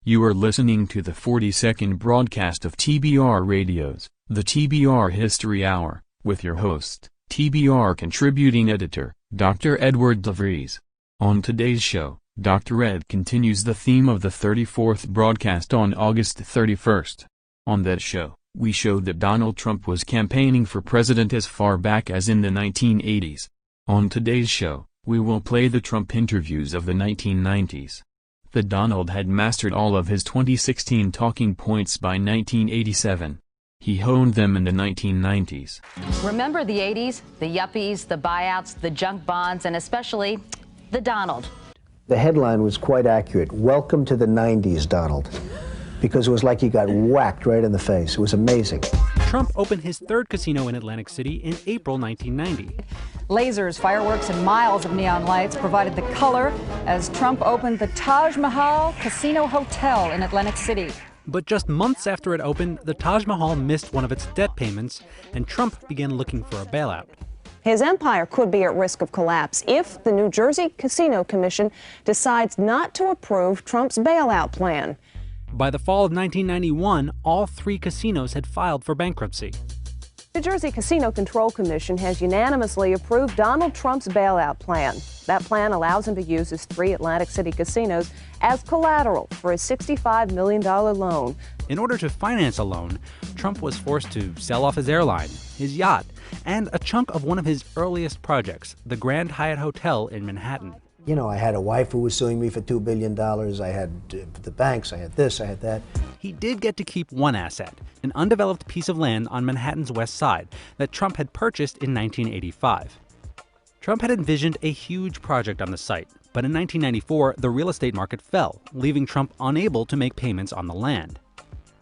You are listening to the 42nd broadcast of TBR Radio's, the TBR History Hour, with your host, TBR contributing editor, Dr. Edward DeVries. On today's show, Dr. Ed continues the theme of the 34th broadcast on August 31st. On that show, we showed that Donald Trump was campaigning for president as far back as in the 1980s. On today's show, we will play the Trump interviews of the 1990s. That Donald had mastered all of his 2016 talking points by 1987. He honed them in the 1990s. Remember the 80s, the yuppies, the buyouts, the junk bonds, and especially the Donald. The headline was quite accurate. Welcome to the 90s, Donald. Because it was like he got whacked right in the face. It was amazing. Trump opened his third casino in Atlantic City in April 1990. Lasers, fireworks, and miles of neon lights provided the color as Trump opened the Taj Mahal Casino Hotel in Atlantic City. But just months after it opened, the Taj Mahal missed one of its debt payments, and Trump began looking for a bailout. His empire could be at risk of collapse if the New Jersey Casino Commission decides not to approve Trump's bailout plan. By the fall of 1991, all three casinos had filed for bankruptcy. The Jersey Casino Control Commission has unanimously approved Donald Trump's bailout plan. That plan allows him to use his three Atlantic City casinos as collateral for a $65 million loan. In order to finance a loan, Trump was forced to sell off his airline, his yacht, and a chunk of one of his earliest projects, the Grand Hyatt Hotel in Manhattan. You know, I had a wife who was suing me for $2 billion. I had the banks, I had this, I had that. He did get to keep one asset, an undeveloped piece of land on Manhattan's west side that Trump had purchased in 1985. Trump had envisioned a huge project on the site, but in 1994, the real estate market fell, leaving Trump unable to make payments on the land.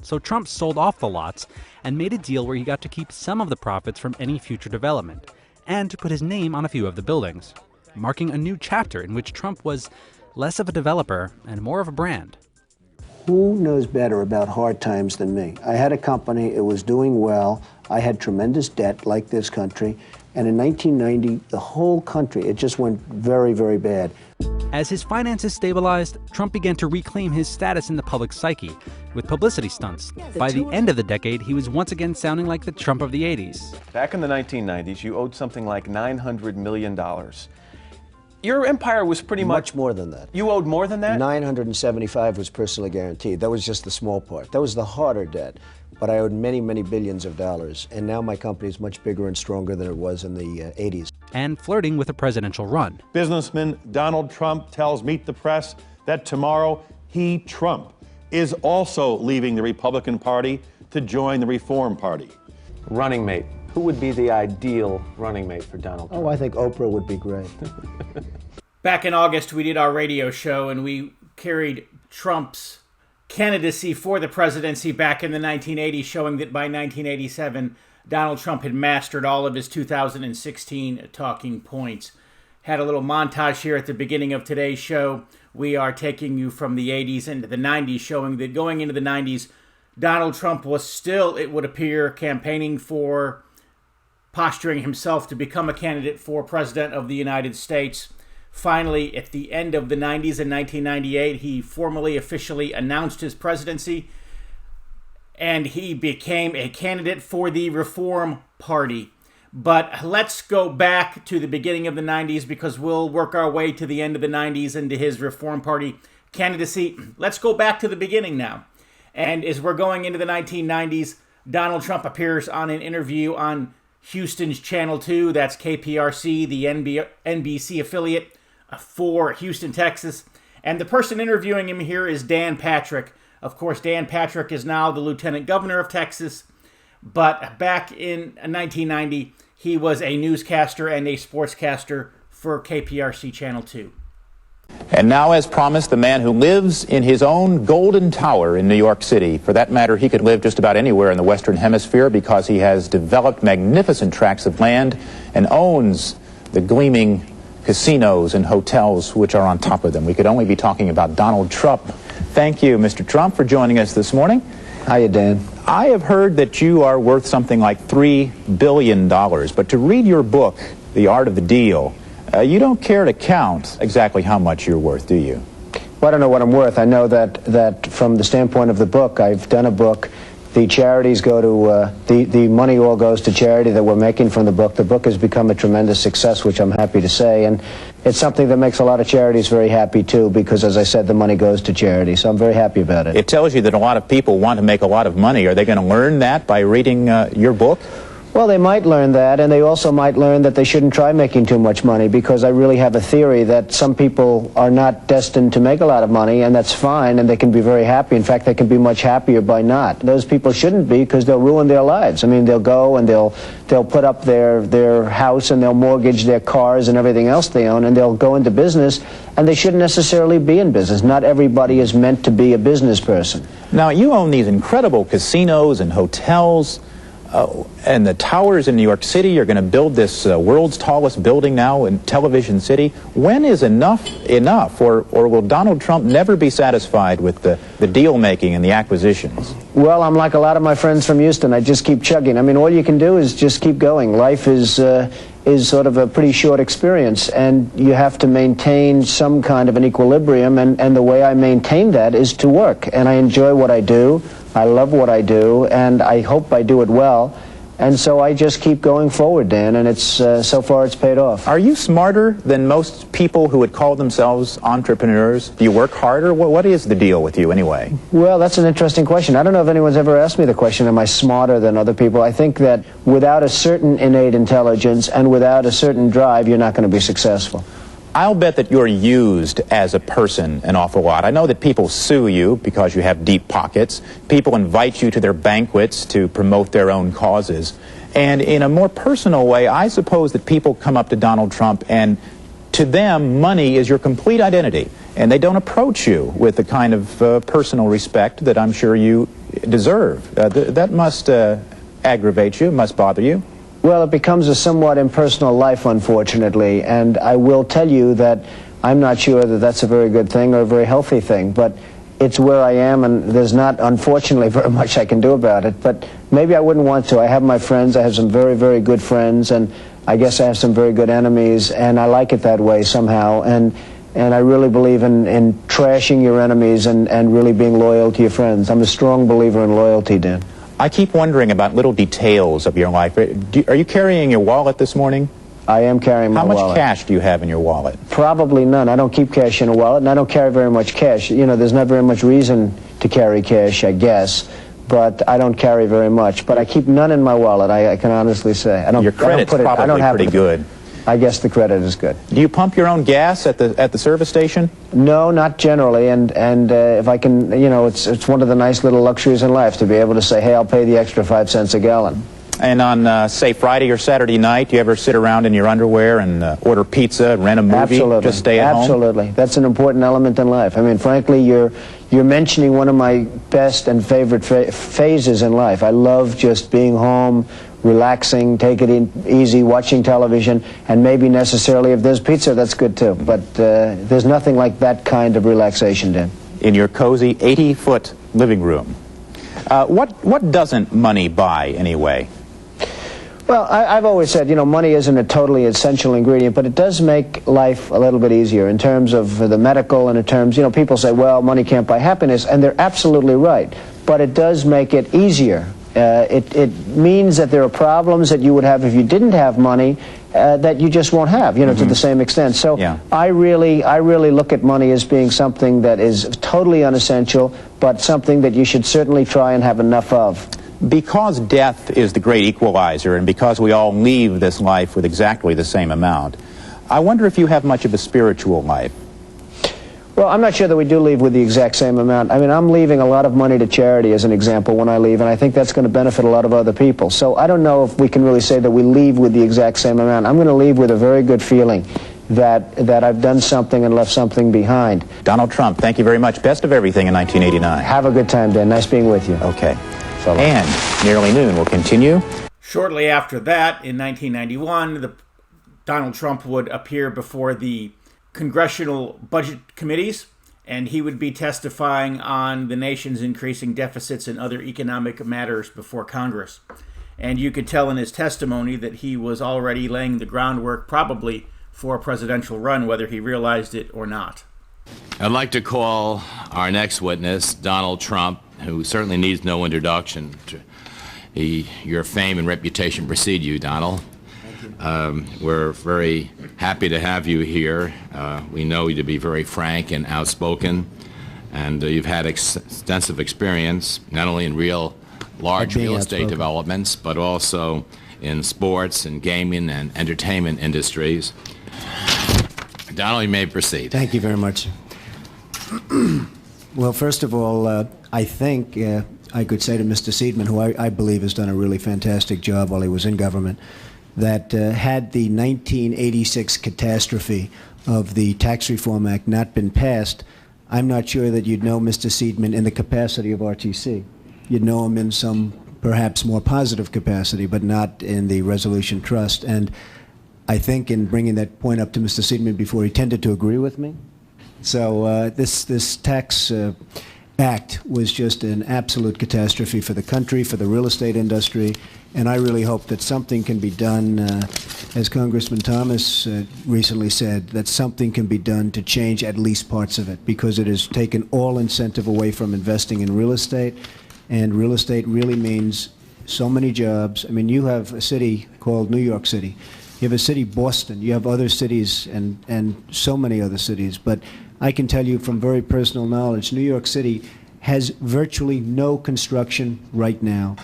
So Trump sold off the lots and made a deal where he got to keep some of the profits from any future development, and to put his name on a few of the buildings, marking a new chapter in which Trump was less of a developer and more of a brand. Who knows better about hard times than me? I had a company, it was doing well, I had tremendous debt like this country, and in 1990, the whole country, it just went very, very bad. As his finances stabilized, Trump began to reclaim his status in the public psyche with publicity stunts. By the end of the decade, he was once again sounding like the Trump of the 80s. Back in the 1990s, you owed something like $900 million. Your empire was pretty much more than that. You owed more than that? 975 was personally guaranteed. That was just the small part. That was the harder debt. But I owed many, many billions of dollars. And now my company is much bigger and stronger than it was in the 80s. And flirting with a presidential run. Businessman Donald Trump tells Meet the Press that tomorrow he, Trump, is also leaving the Republican Party to join the Reform Party. Running mate. Who would be the ideal running mate for Donald Trump? Oh, I think Oprah would be great. Back in August, we did our radio show, and we carried Trump's candidacy for the presidency back in the 1980s, showing that by 1987, Donald Trump had mastered all of his 2016 talking points. Had a little montage here at the beginning of today's show. We are taking you from the 80s into the 90s, showing that going into the 90s, Donald Trump was still, it would appear, campaigning for, posturing himself to become a candidate for president of the United States. Finally, at the end of the 90s in 1998, he formally, officially announced his presidency, and he became a candidate for the Reform Party. But let's go back to the beginning of the 90s, because we'll work our way to the end of the 90s into his Reform Party candidacy. Let's go back to the beginning now. And as we're going into the 1990s, Donald Trump appears on an interview on Houston's Channel 2, that's KPRC, the NBC affiliate for Houston, Texas. And the person interviewing him here is Dan Patrick. Of course, Dan Patrick is now the Lieutenant Governor of Texas. But back in 1990, he was a newscaster and a sportscaster for KPRC Channel 2. And now, as promised, the man who lives in his own golden tower in New York City. For that matter, he could live just about anywhere in the Western Hemisphere because he has developed magnificent tracts of land and owns the gleaming casinos and hotels which are on top of them. We could only be talking about Donald Trump. Thank you, Mr. Trump, for joining us this morning. Hiya, Dan. I have heard that you are worth something like $3 billion, but to read your book, The Art of the Deal, you don't care to count exactly how much you're worth, do you? Well, I don't know what I'm worth. I know that from the standpoint of the book, I've done a book. The charities go to, the money all goes to charity that we're making from the book. The book has become a tremendous success, which I'm happy to say. And it's something that makes a lot of charities very happy, too, because, as I said, the money goes to charity. So I'm very happy about it. It tells you that a lot of people want to make a lot of money. Are they going to learn that by reading your book? Well, they might learn that, and they also might learn that they shouldn't try making too much money, because I really have a theory that some people are not destined to make a lot of money, and that's fine, and they can be very happy. In fact, they can be much happier by not. Those people shouldn't be, because they'll ruin their lives. I mean, they'll go and they'll put up their house, and they'll mortgage their cars and everything else they own, and they'll go into business, and they shouldn't necessarily be in business. Not everybody is meant to be a business person. Now, you own these incredible casinos and hotels. And the towers in New York City. You're going to build this world's tallest building now in Television City. When is enough, or will Donald Trump never be satisfied with the deal-making and the acquisitions? Well, I'm like a lot of my friends from Houston. I just keep chugging. I mean, all you can do is just keep going. Life is sort of a pretty short experience, and you have to maintain some kind of an equilibrium, and the way I maintain that is to work. And I enjoy what I do. I love what I do, and I hope I do it well. And so I just keep going forward, Dan, and it's so far it's paid off. Are you smarter than most people who would call themselves entrepreneurs? Do you work harder? What is the deal with you anyway? Well, that's an interesting question. I don't know if anyone's ever asked me the question, am I smarter than other people? I think that without a certain innate intelligence and without a certain drive, you're not going to be successful. I'll bet that you're used as a person an awful lot. I know that people sue you because you have deep pockets. People invite you to their banquets to promote their own causes. And in a more personal way, I suppose that people come up to Donald Trump, and to them, money is your complete identity. And they don't approach you with the kind of personal respect that I'm sure you deserve. That must aggravate you, must bother you. Well, it becomes a somewhat impersonal life, unfortunately, and I will tell you that I'm not sure that that's a very good thing or a very healthy thing, but it's where I am, and there's not, unfortunately, very much I can do about it, but maybe I wouldn't want to. I have my friends. I have some very, very good friends, and I guess I have some very good enemies, and I like it that way somehow, and I really believe in trashing your enemies and really being loyal to your friends. I'm a strong believer in loyalty, Dan. I keep wondering about little details of your life. Are you carrying your wallet this morning? I am carrying my wallet. How much cash do you have in your wallet? Probably none. I don't keep cash in a wallet, and I don't carry very much cash. You know, there's not very much reason to carry cash, I guess, but I don't carry very much. But I keep none in my wallet, I can honestly say. Your credit's probably pretty good. I guess the credit is good. Do you pump your own gas at the service station? No, not generally, and if I can, you know, it's one of the nice little luxuries in life to be able to say, hey, I'll pay the extra 5 cents a gallon. And on, say, Friday or Saturday night, do you ever sit around in your underwear and order pizza, rent a movie, Absolutely. Just stay at home? Absolutely. That's an important element in life. I mean, frankly, you're mentioning one of my best and favorite phases in life. I love just being home, relaxing, take it easy, watching television, and maybe necessarily if there's pizza, that's good too. But there's nothing like that kind of relaxation, Dan. In your cozy 80-foot living room. What doesn't money buy anyway? Well, I've always said, you know, money isn't a totally essential ingredient, but it does make life a little bit easier in terms of the medical and in terms, you know, people say, well, money can't buy happiness, and they're absolutely right. But it does make it easier. It means that there are problems that you would have if you didn't have money that you just won't have, you know, to the same extent. So yeah. I really look at money as being something that is totally unessential, but something that you should certainly try and have enough of. Because death is the great equalizer, and because we all leave this life with exactly the same amount, I wonder if you have much of a spiritual life. Well, I'm not sure that we do leave with the exact same amount. I mean, I'm leaving a lot of money to charity, as an example, when I leave, and I think that's going to benefit a lot of other people. So I don't know if we can really say that we leave with the exact same amount. I'm going to leave with a very good feeling that I've done something and left something behind. Donald Trump, thank you very much. Best of everything in 1989. Have a good time, Dan. Nice being with you. Okay. And nearly noon will continue. Shortly after that, in 1991, Donald Trump would appear before the Congressional budget committees, and he would be testifying on the nation's increasing deficits and other economic matters before Congress. And you could tell in his testimony that he was already laying the groundwork probably for a presidential run, whether he realized it or not. I'd like to call our next witness, Donald Trump, who certainly needs no introduction. Your fame and reputation precede you, Donald. We're very happy to have you here. We know you to be very frank and outspoken, and you've had extensive experience, not only in large real estate developments, but also in sports and gaming and entertainment industries. Donald, you may proceed. Thank you very much. Well, first of all, I think I could say to Mr. Seidman, who I believe has done a really fantastic job while he was in government, that had the 1986 catastrophe of the Tax Reform Act not been passed, I'm not sure that you'd know Mr. Seidman in the capacity of RTC. You'd know him in some perhaps more positive capacity, but not in the Resolution Trust. And I think in bringing that point up to Mr. Seidman before, he tended to agree with me. So this tax act was just an absolute catastrophe for the country, for the real estate industry, and I really hope that something can be done, as Congressman Thomas recently said, that something can be done to change at least parts of it, because it has taken all incentive away from investing in real estate, and real estate really means so many jobs. I mean, you have a city called New York City. You have a city, Boston. You have other cities and so many other cities. But I can tell you from very personal knowledge, New York City has virtually no construction right now.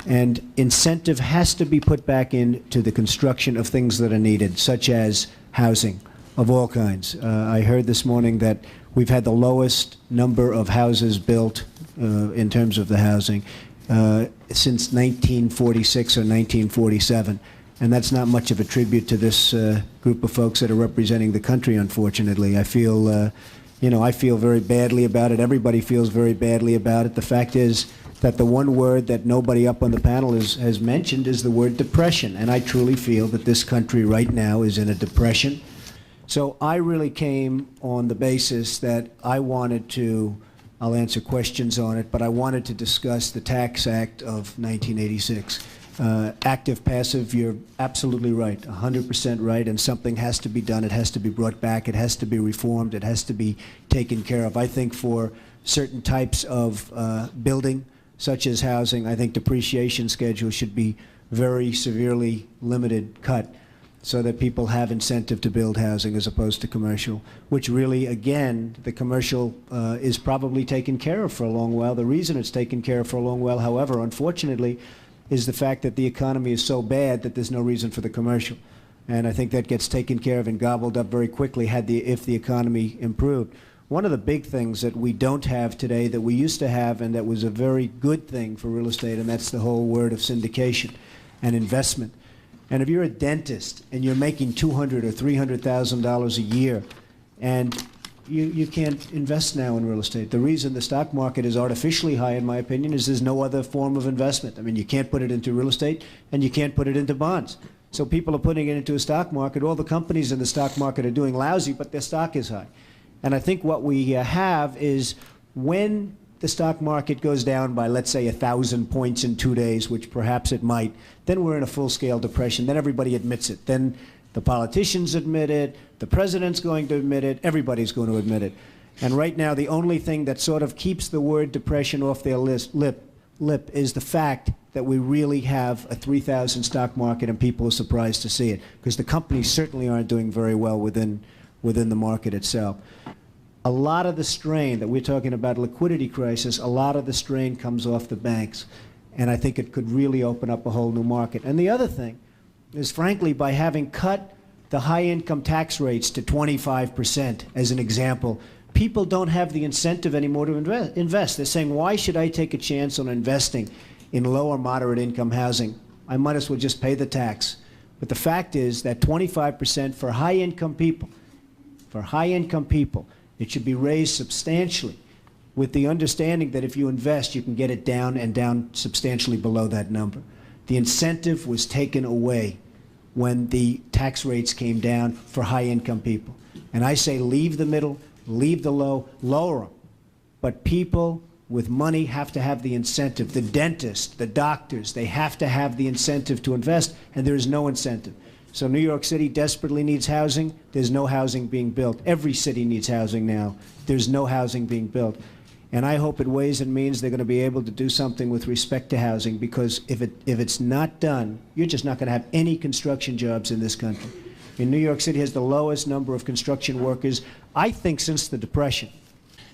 And incentive has to be put back into the construction of things that are needed, such as housing of all kinds. I heard this morning that we've had the lowest number of houses built in terms of the housing since 1946 or 1947. And that's not much of a tribute to this group of folks that are representing the country, unfortunately. I feel, I feel very badly about it. Everybody feels very badly about it. The fact is that the one word that nobody up on the panel has mentioned is the word depression. And I truly feel that this country right now is in a depression. So I really came on the basis that I wanted to, I'll answer questions on it, but I wanted to discuss the Tax Act of 1986. Active, passive, you're absolutely right, 100% right, and something has to be done. It has to be brought back. It has to be reformed. It has to be taken care of. I think for certain types of building, such as housing, I think depreciation schedules should be very severely limited, cut, so that people have incentive to build housing as opposed to commercial, which really, again, the commercial is probably taken care of for a long while. The reason it's taken care of for a long while, however, unfortunately, is the fact that the economy is so bad that there's no reason for the commercial. And I think that gets taken care of and gobbled up very quickly if the economy improved. One of the big things that we don't have today that we used to have, and that was a very good thing for real estate, and that's the whole word of syndication and investment. And if you're a dentist and you're making $200,000 or $300,000 a year, and you can't invest now in real estate. The reason the stock market is artificially high, in my opinion, is there's no other form of investment. I mean, you can't put it into real estate, and you can't put it into bonds. So people are putting it into a stock market. All the companies in the stock market are doing lousy, but their stock is high. And I think what we have is when the stock market goes down by, let's say, 1,000 points in 2 days, which perhaps it might, then we're in a full-scale depression. Then everybody admits it. Then the politicians admit it, the president's going to admit it, everybody's going to admit it. And right now, the only thing that sort of keeps the word depression off their lip is the fact that we really have a 3,000 stock market, and people are surprised to see it, because the companies certainly aren't doing very well within the market itself. A lot of the strain that we're talking about, liquidity crisis, a lot of the strain comes off the banks. And I think it could really open up a whole new market. And the other thing is, frankly, by having cut the high-income tax rates to 25%, as an example, people don't have the incentive anymore to invest. They're saying, why should I take a chance on investing in low or moderate income housing? I might as well just pay the tax. But the fact is that 25% for high-income people, it should be raised substantially, with the understanding that if you invest, you can get it down and down substantially below that number. The incentive was taken away when the tax rates came down for high-income people. And I say leave the middle, leave the low, lower them. But people with money have to have the incentive. The dentists, the doctors, they have to have the incentive to invest, and there is no incentive. So New York City desperately needs housing. There's no housing being built. Every city needs housing now. There's no housing being built. And I hope at Ways and Means they're going to be able to do something with respect to housing, because if it's not done, you're just not going to have any construction jobs in this country. In New York City has the lowest number of construction workers, I think, since the Depression.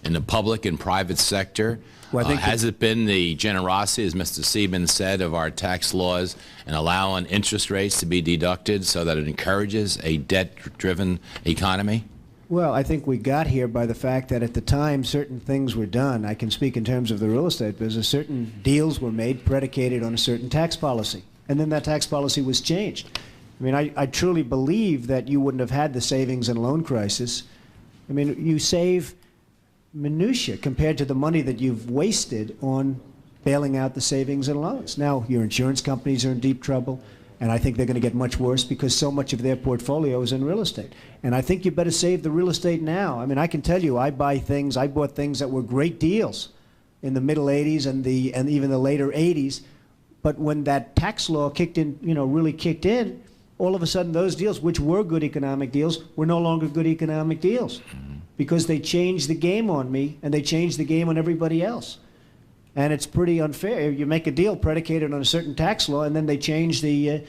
In the public and private sector, has it been the generosity, as Mr. Seidman said, of our tax laws and allowing interest rates to be deducted so that it encourages a debt-driven economy? Well, I think we got here by the fact that at the time certain things were done. I can speak in terms of the real estate business. Certain deals were made predicated on a certain tax policy, and then that tax policy was changed. I mean, I truly believe that you wouldn't have had the savings and loan crisis. I mean, you save minutia compared to the money that you've wasted on bailing out the savings and loans. Now, your insurance companies are in deep trouble, and I think they're going to get much worse because so much of their portfolio is in real estate. And I think you better save the real estate now. I mean, I can tell you, I bought things that were great deals in the middle 80s and even the later 80s. But when that tax law kicked in, really kicked in, all of a sudden those deals, which were good economic deals, were no longer good economic deals because they changed the game on me and they changed the game on everybody else. And it's pretty unfair. You make a deal predicated on a certain tax law, and then they change the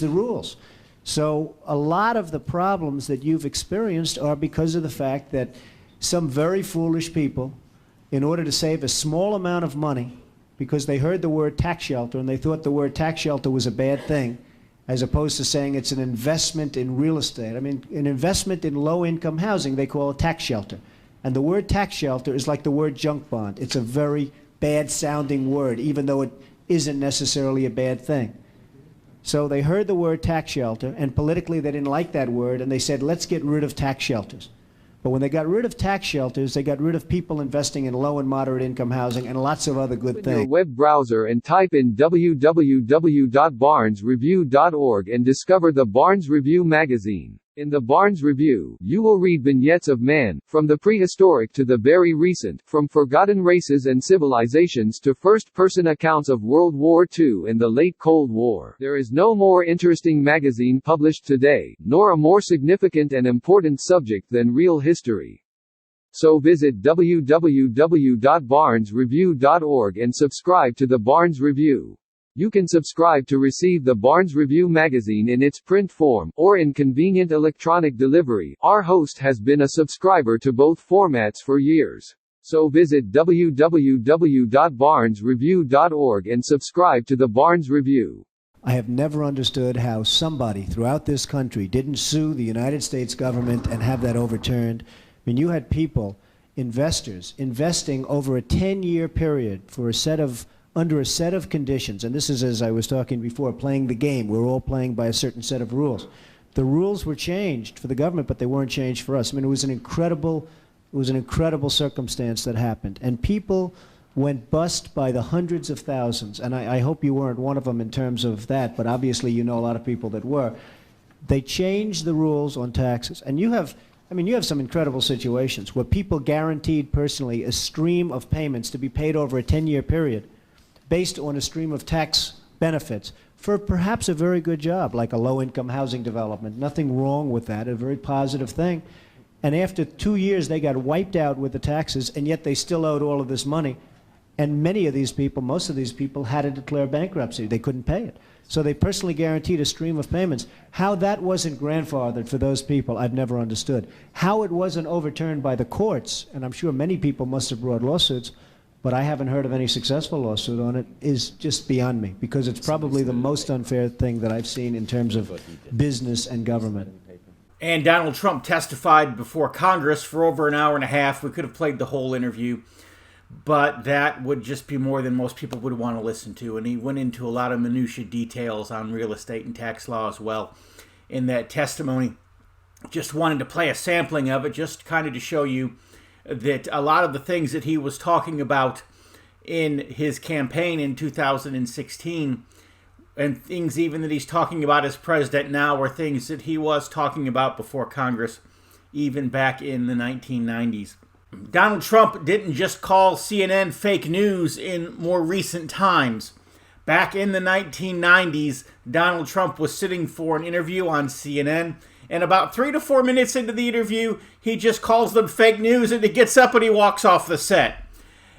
rules. So a lot of the problems that you've experienced are because of the fact that some very foolish people, in order to save a small amount of money, because they heard the word tax shelter and they thought the word tax shelter was a bad thing, as opposed to saying it's an investment in real estate. I mean, an investment in low-income housing, they call a tax shelter. And the word tax shelter is like the word junk bond. It's a very bad-sounding word, even though it isn't necessarily a bad thing. So they heard the word tax shelter, and politically they didn't like that word, and they said, let's get rid of tax shelters. But when they got rid of tax shelters, they got rid of people investing in low and moderate income housing and lots of other good things. Open your web browser and type in www.barnesreview.org and discover the Barnes Review magazine. In the Barnes Review, you will read vignettes of man, from the prehistoric to the very recent, from forgotten races and civilizations to first-person accounts of World War II and the late Cold War. There is no more interesting magazine published today, nor a more significant and important subject than real history. So visit www.barnesreview.org and subscribe to the Barnes Review. You can subscribe to receive the Barnes Review magazine in its print form, or in convenient electronic delivery. Our host has been a subscriber to both formats for years. So visit www.barnesreview.org and subscribe to the Barnes Review. I have never understood how somebody throughout this country didn't sue the United States government and have that overturned. I mean, you had people, investors, investing over a 10-year period for under a set of conditions, and this is, as I was talking before, playing the game. We're all playing by a certain set of rules. The rules were changed for the government, but they weren't changed for us. I mean, it was an incredible circumstance that happened, and people went bust by the hundreds of thousands, and I hope you weren't one of them in terms of that, but obviously you know a lot of people that were. They changed the rules on taxes, and you have some incredible situations where people guaranteed personally a stream of payments to be paid over a 10-year period, based on a stream of tax benefits for perhaps a very good job, like a low-income housing development. Nothing wrong with that, a very positive thing. And after 2 years, they got wiped out with the taxes, and yet they still owed all of this money. And most of these people had to declare bankruptcy. They couldn't pay it. So they personally guaranteed a stream of payments. How that wasn't grandfathered for those people, I've never understood. How it wasn't overturned by the courts, and I'm sure many people must have brought lawsuits, but I haven't heard of any successful lawsuit on it, is just beyond me, because it's probably the most unfair thing that I've seen in terms of business and government. And Donald Trump testified before Congress for over an hour and a half. We could have played the whole interview, but that would just be more than most people would want to listen to. And he went into a lot of minutiae details on real estate and tax law as well in that testimony. Just wanted to play a sampling of it, just kind of to show you that a lot of the things that he was talking about in his campaign in 2016 and things even that he's talking about as president now are things that he was talking about before Congress, even back in the 1990s. Donald Trump didn't just call CNN fake news in more recent times, Back in the 1990s, Donald Trump was sitting for an interview on CNN, and about 3 to 4 minutes into the interview, he just calls them fake news, and he gets up and he walks off the set.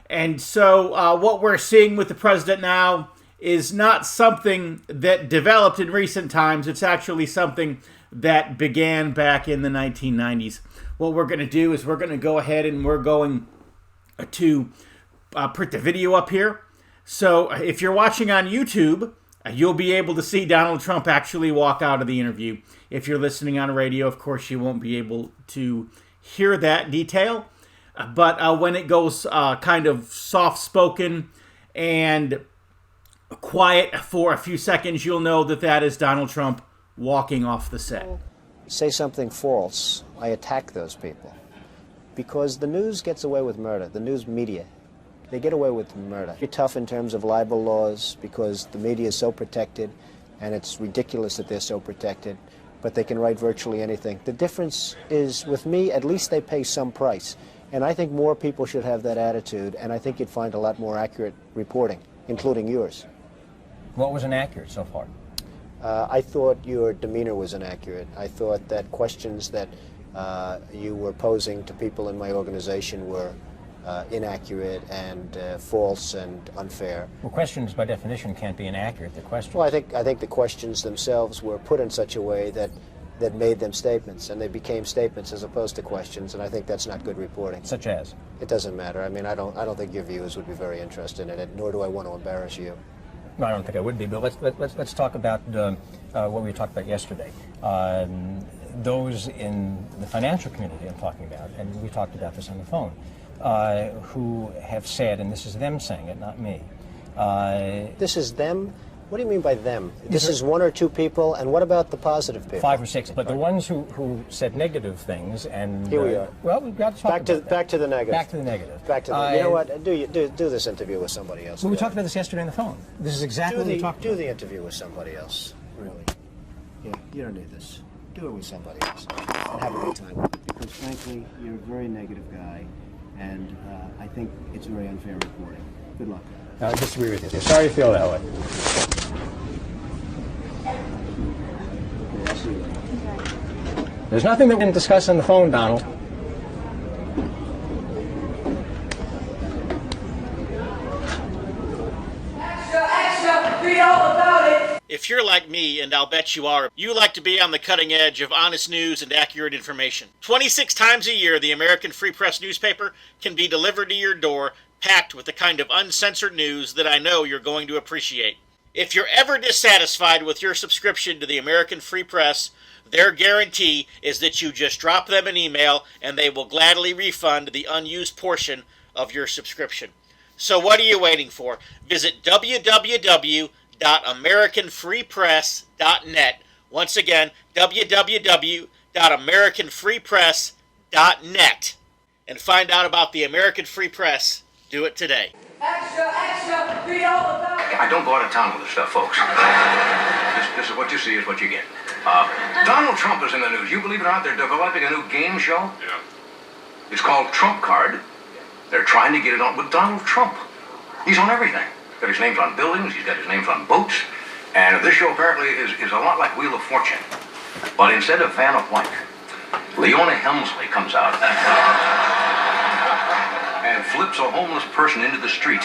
And so what we're seeing with the president now is not something that developed in recent times. It's actually something that began back in the 1990s. What we're going to do is we're going to go ahead and we're going to put the video up here. So if you're watching on YouTube, you'll be able to see Donald Trump actually walk out of the interview. If you're listening on radio, of course, you won't be able to hear that detail. But when it goes kind of soft-spoken and quiet for a few seconds, you'll know that that is Donald Trump walking off the set. Say something false, I attack those people. Because the news gets away with murder, the news media. They get away with murder. You're tough in terms of libel laws because the media is so protected, and it's ridiculous that they're so protected, but they can write virtually anything. The difference is, with me, at least they pay some price. And I think more people should have that attitude, and I think you'd find a lot more accurate reporting, including yours. What was inaccurate so far? I thought your demeanor was inaccurate. I thought that questions that you were posing to people in my organization were inaccurate and false and unfair. Well, questions by definition can't be inaccurate. The questions. Well, I think the questions themselves were put in such a way that made them statements, and they became statements as opposed to questions, and I think that's not good reporting. Such as? It doesn't matter. I mean, I don't think your viewers would be very interested in it, nor do I want to embarrass you. No, I don't think I would be, but let's talk about what we talked about yesterday. Those in the financial community I'm talking about, and we talked about this on the phone, who have said, and this is them saying it, not me. This is them? What do you mean by them? This is 1 or 2 people, and what about the positive people? 5 or 6, but the ones who said negative things, and here we are. Well, we've got to talk about that. Back to the negative. Back to the negative. Back to the. You know what? Do this interview with somebody else. Well, we talked about this yesterday on the phone. This is exactly what we talked about. Do the interview with somebody else. Really. Yeah, you don't need this. Do it with somebody else, and have a good time with it. Because frankly, you're a very negative guy, and I think it's very unfair reporting. Good luck. I disagree with you. Sorry you feel that way. Okay, I'll see you later. There's nothing that we can discuss on the phone, Donald. Extra, read all about it. If you're like me, and I'll bet you are, you like to be on the cutting edge of honest news and accurate information. 26 times a year, the American Free Press newspaper can be delivered to your door, packed with the kind of uncensored news that I know you're going to appreciate. If you're ever dissatisfied with your subscription to the American Free Press, their guarantee is that you just drop them an email and they will gladly refund the unused portion of your subscription. So what are you waiting for? Visit www.americanfreepress.net. Once again, www.americanfreepress.net. And find out about the American Free Press. Do it today. Extra, read all about it. I don't go out of town with this stuff, folks. This is what you see is what you get. Donald Trump is in the news. You believe it or not, they're developing a new game show. Yeah. It's called Trump Card. They're trying to get it on with Donald Trump. He's on everything. Got his names on buildings, he's got his names on boats, and this show apparently is a lot like Wheel of Fortune. But instead of Vanna White, Leona Helmsley comes out and flips a homeless person into the street.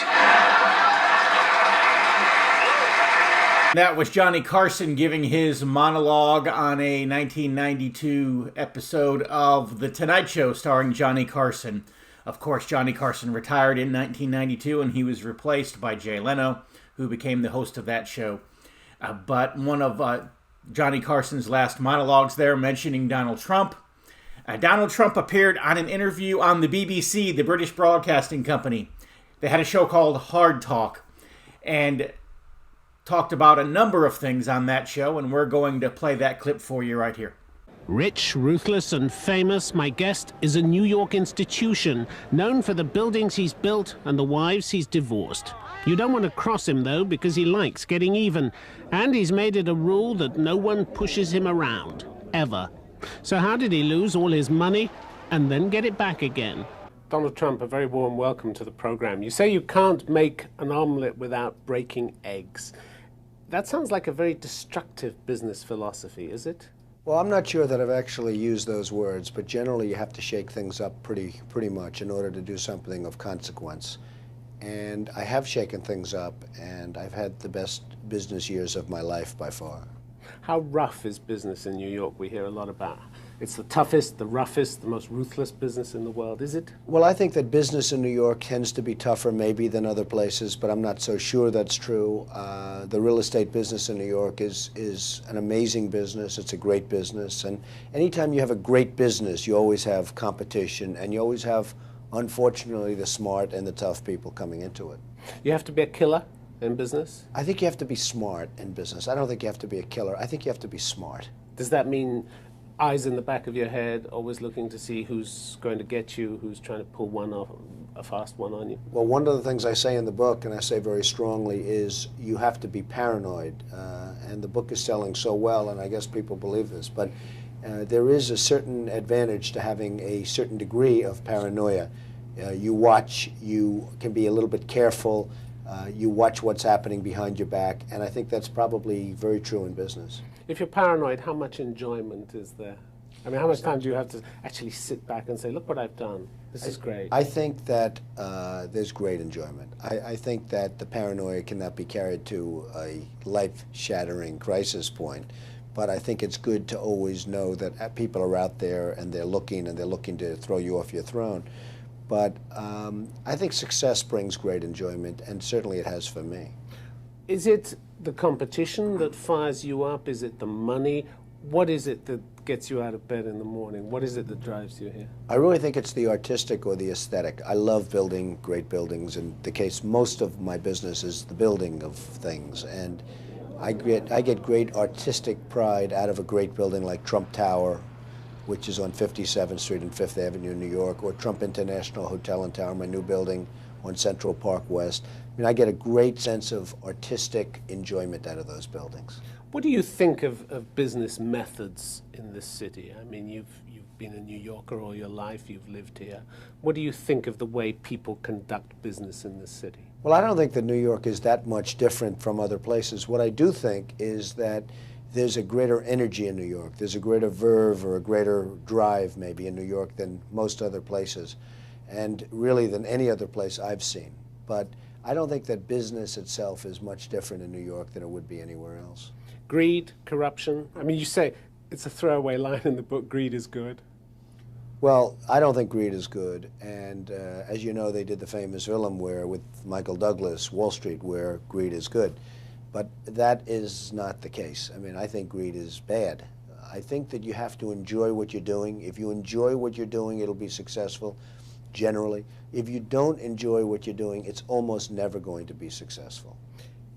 That was Johnny Carson giving his monologue on a 1992 episode of The Tonight Show starring Johnny Carson. Of course, Johnny Carson retired in 1992 and he was replaced by Jay Leno, who became the host of that show. But one of Johnny Carson's last monologues there mentioning Donald Trump. Donald Trump appeared on an interview on the BBC, the British Broadcasting Company. They had a show called Hardtalk and talked about a number of things on that show, and we're going to play that clip for you right here. Rich, ruthless and famous, my guest is a New York institution, known for the buildings he's built and the wives he's divorced. You don't want to cross him, though, because he likes getting even, and he's made it a rule that no one pushes him around, ever. So how did he lose all his money and then get it back again? Donald Trump, a very warm welcome to the program. You say you can't make an omelette without breaking eggs. That sounds like a very destructive business philosophy, is it? Well, I'm not sure that I've actually used those words, but generally you have to shake things up pretty much in order to do something of consequence. And I have shaken things up, and I've had the best business years of my life by far. How rough is business in New York? We hear a lot about it's the toughest, the roughest, the most ruthless business in the world. Is it? Well, I think that business in New York tends to be tougher maybe than other places, but I'm not so sure that's true. The real estate business in New York is an amazing business. It's a great business. And anytime you have a great business, you always have competition, and you always have, unfortunately, the smart and the tough people coming into it. You have to be a killer in business? I think you have to be smart in business. I don't think you have to be a killer. I think you have to be smart. Does that mean eyes in the back of your head, always looking to see who's going to get you, who's trying to pull one off, a fast one on you? Well, one of the things I say in the book, and I say very strongly, is you have to be paranoid. And the book is selling so well, and I guess people believe this, but there is a certain advantage to having a certain degree of paranoia. You watch, you can be a little bit careful, you watch what's happening behind your back, and I think that's probably very true in business. If you're paranoid, how much enjoyment is there? I mean, how much time do you have to actually sit back and say, look what I've done, this is great? I think that there's great enjoyment. I think that the paranoia cannot be carried to a life-shattering crisis point, but I think it's good to always know that people are out there and they're looking to throw you off your throne. But I think success brings great enjoyment, and certainly it has for me. Is it the competition that fires you up? Is it the money? What is it that gets you out of bed in the morning? What is it that drives you here? I really think it's the artistic or the aesthetic. I love building great buildings. In the case, most of my business is the building of things, and I get great artistic pride out of a great building like Trump Tower, which is on 57th Street and 5th Avenue in New York, or Trump International Hotel and Tower, my new building on Central Park West. I mean, I get a great sense of artistic enjoyment out of those buildings. What do you think of business methods in this city? I mean, you've been a New Yorker all your life, you've lived here. What do you think of the way people conduct business in this city? Well, I don't think that New York is that much different from other places. What I do think is that there's a greater energy in New York. There's a greater verve or a greater drive maybe in New York than most other places, and really than any other place I've seen. But I don't think that business itself is much different in New York than it would be anywhere else. Greed, corruption. I mean, you say it's a throwaway line in the book, greed is good. Well, I don't think greed is good. And as you know, they did the famous film with Michael Douglas, Wall Street, where greed is good. But that is not the case. I mean, I think greed is bad. I think that you have to enjoy what you're doing. If you enjoy what you're doing, it'll be successful, generally. If you don't enjoy what you're doing, it's almost never going to be successful.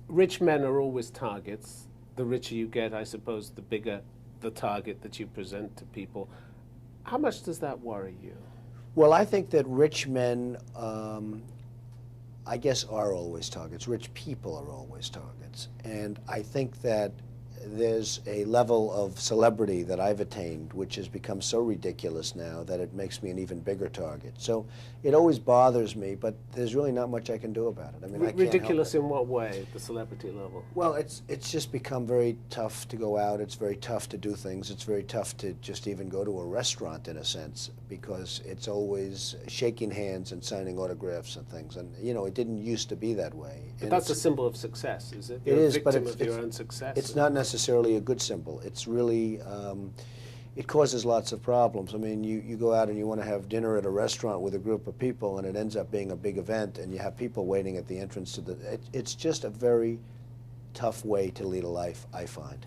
Rich men are always targets. The richer you get, I suppose, the bigger the target that you present to people. How much does that worry you? Well, I think that rich men, I guess, are always targets. Rich people are always targets. And I think that there's a level of celebrity that I've attained which has become so ridiculous now that it makes me an even bigger target. So it always bothers me, but there's really not much I can do about it. I mean, I can't ridiculous help it. In what way, the celebrity level? Well, it's just become very tough to go out. It's very tough to do things. It's very tough to just even go to a restaurant, in a sense, because it's always shaking hands and signing autographs and things. And, you know, it didn't used to be that way. But that's a symbol of success, is it? It is, but it's a victim of your own success. It's not necessarily a good symbol. It's really, it causes lots of problems. I mean, you go out and you want to have dinner at a restaurant with a group of people, and it ends up being a big event, and you have people waiting at the entrance to the... It's just a very tough way to lead a life, I find.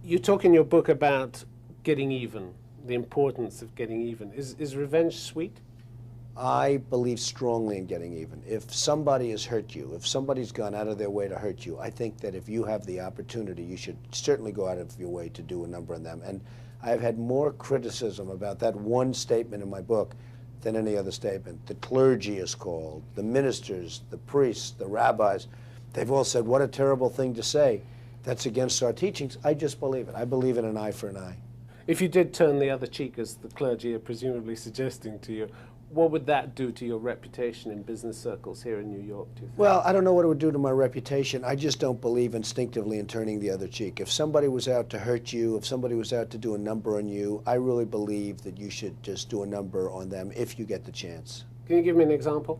You talk in your book about getting even, the importance of getting even. Is revenge sweet? I believe strongly in getting even. If somebody has hurt you, if somebody's gone out of their way to hurt you, I think that if you have the opportunity, you should certainly go out of your way to do a number of them. And I've had more criticism about that one statement in my book than any other statement. The clergy is called, the ministers, the priests, the rabbis. They've all said, what a terrible thing to say. That's against our teachings. I just believe it. I believe in an eye for an eye. If you did turn the other cheek, as the clergy are presumably suggesting to you, What would that do to your reputation in business circles here in New York, do you think? Well, I don't know what it would do to my reputation. I just don't believe instinctively in turning the other cheek. If somebody was out to hurt you, if somebody was out to do a number on you, I really believe that you should just do a number on them if you get the chance. Can you give me an example?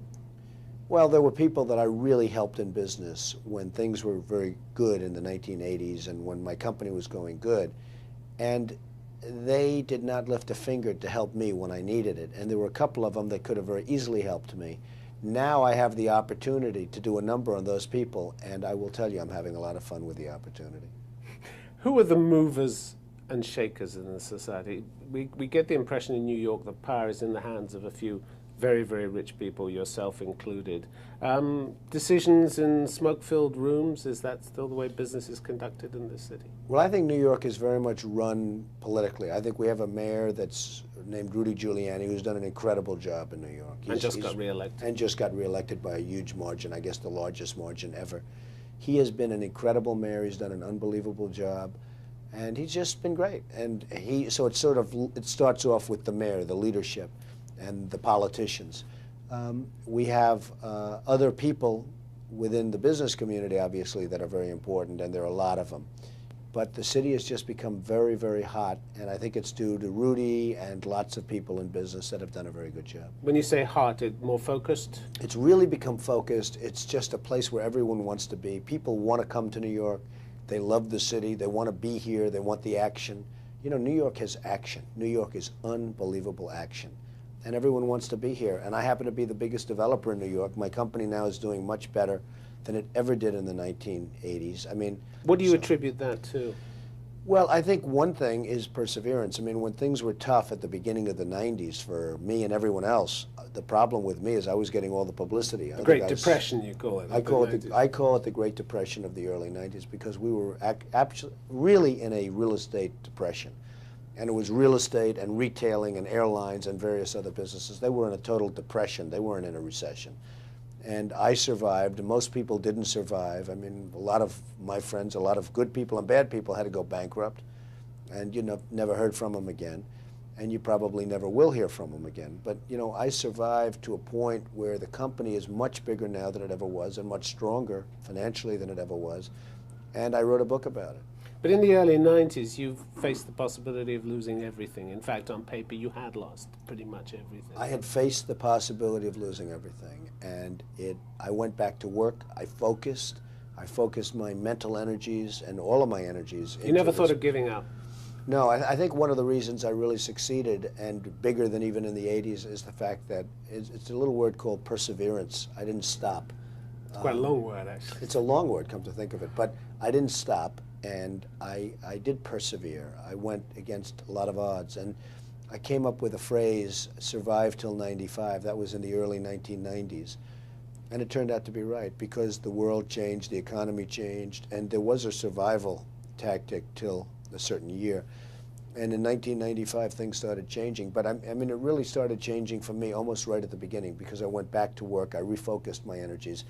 Well, there were people that I really helped in business when things were very good in the 1980s and when my company was going good. And they did not lift a finger to help me when I needed it. And there were a couple of them that could have very easily helped me. Now I have the opportunity to do a number on those people, and I will tell you I'm having a lot of fun with the opportunity. Who are the movers and shakers in the society? We get the impression in New York that power is in the hands of a few very, very rich people, yourself included. Decisions in smoke-filled rooms, is that still the way business is conducted in this city? Well, I think New York is very much run politically. I think we have a mayor that's named Rudy Giuliani who's done an incredible job in New York. And just got reelected. And just got reelected by a huge margin, I guess the largest margin ever. He has been an incredible mayor. He's done an unbelievable job. And he's just been great. And so it starts off with the mayor, the leadership, and the politicians. We have other people within the business community, obviously, that are very important, and there are a lot of them. But the city has just become very, very hot, and I think it's due to Rudy and lots of people in business that have done a very good job. When you say hot, it's more focused? It's really become focused. It's just a place where everyone wants to be. People want to come to New York. They love the city. They want to be here. They want the action. You know, New York has action. New York is unbelievable action. And everyone wants to be here. And I happen to be the biggest developer in New York. My company now is doing much better than it ever did in the 1980s. I mean, what do you attribute that to? Well, I think one thing is perseverance. I mean, when things were tough at the beginning of the 90s for me and everyone else, the problem with me is I was getting all the publicity. The Great Depression, you call it. I call it the Great Depression of the early 90s because we were really in a real estate depression. And it was real estate and retailing and airlines and various other businesses. They were in a total depression. They weren't in a recession. And I survived, and most people didn't survive. I mean, a lot of my friends, a lot of good people and bad people had to go bankrupt, and you never heard from them again, and you probably never will hear from them again. But, you know, I survived to a point where the company is much bigger now than it ever was and much stronger financially than it ever was, and I wrote a book about it. But in the early 90s, you faced the possibility of losing everything. In fact, on paper, you had lost pretty much everything. I had faced the possibility of losing everything, and I went back to work. I focused my mental energies and all of my energies. You never thought of giving up? No, I think one of the reasons I really succeeded, and bigger than even in the 80s, is the fact that it's a little word called perseverance. I didn't stop. It's quite a long word, actually. It's a long word, come to think of it, but I didn't stop. And I did persevere. I went against a lot of odds. And I came up with a phrase, survive till 95. That was in the early 1990s. And it turned out to be right because the world changed, the economy changed, and there was a survival tactic till a certain year. And in 1995, things started changing. But I mean, it really started changing for me almost right at the beginning because I went back to work. I refocused my energies.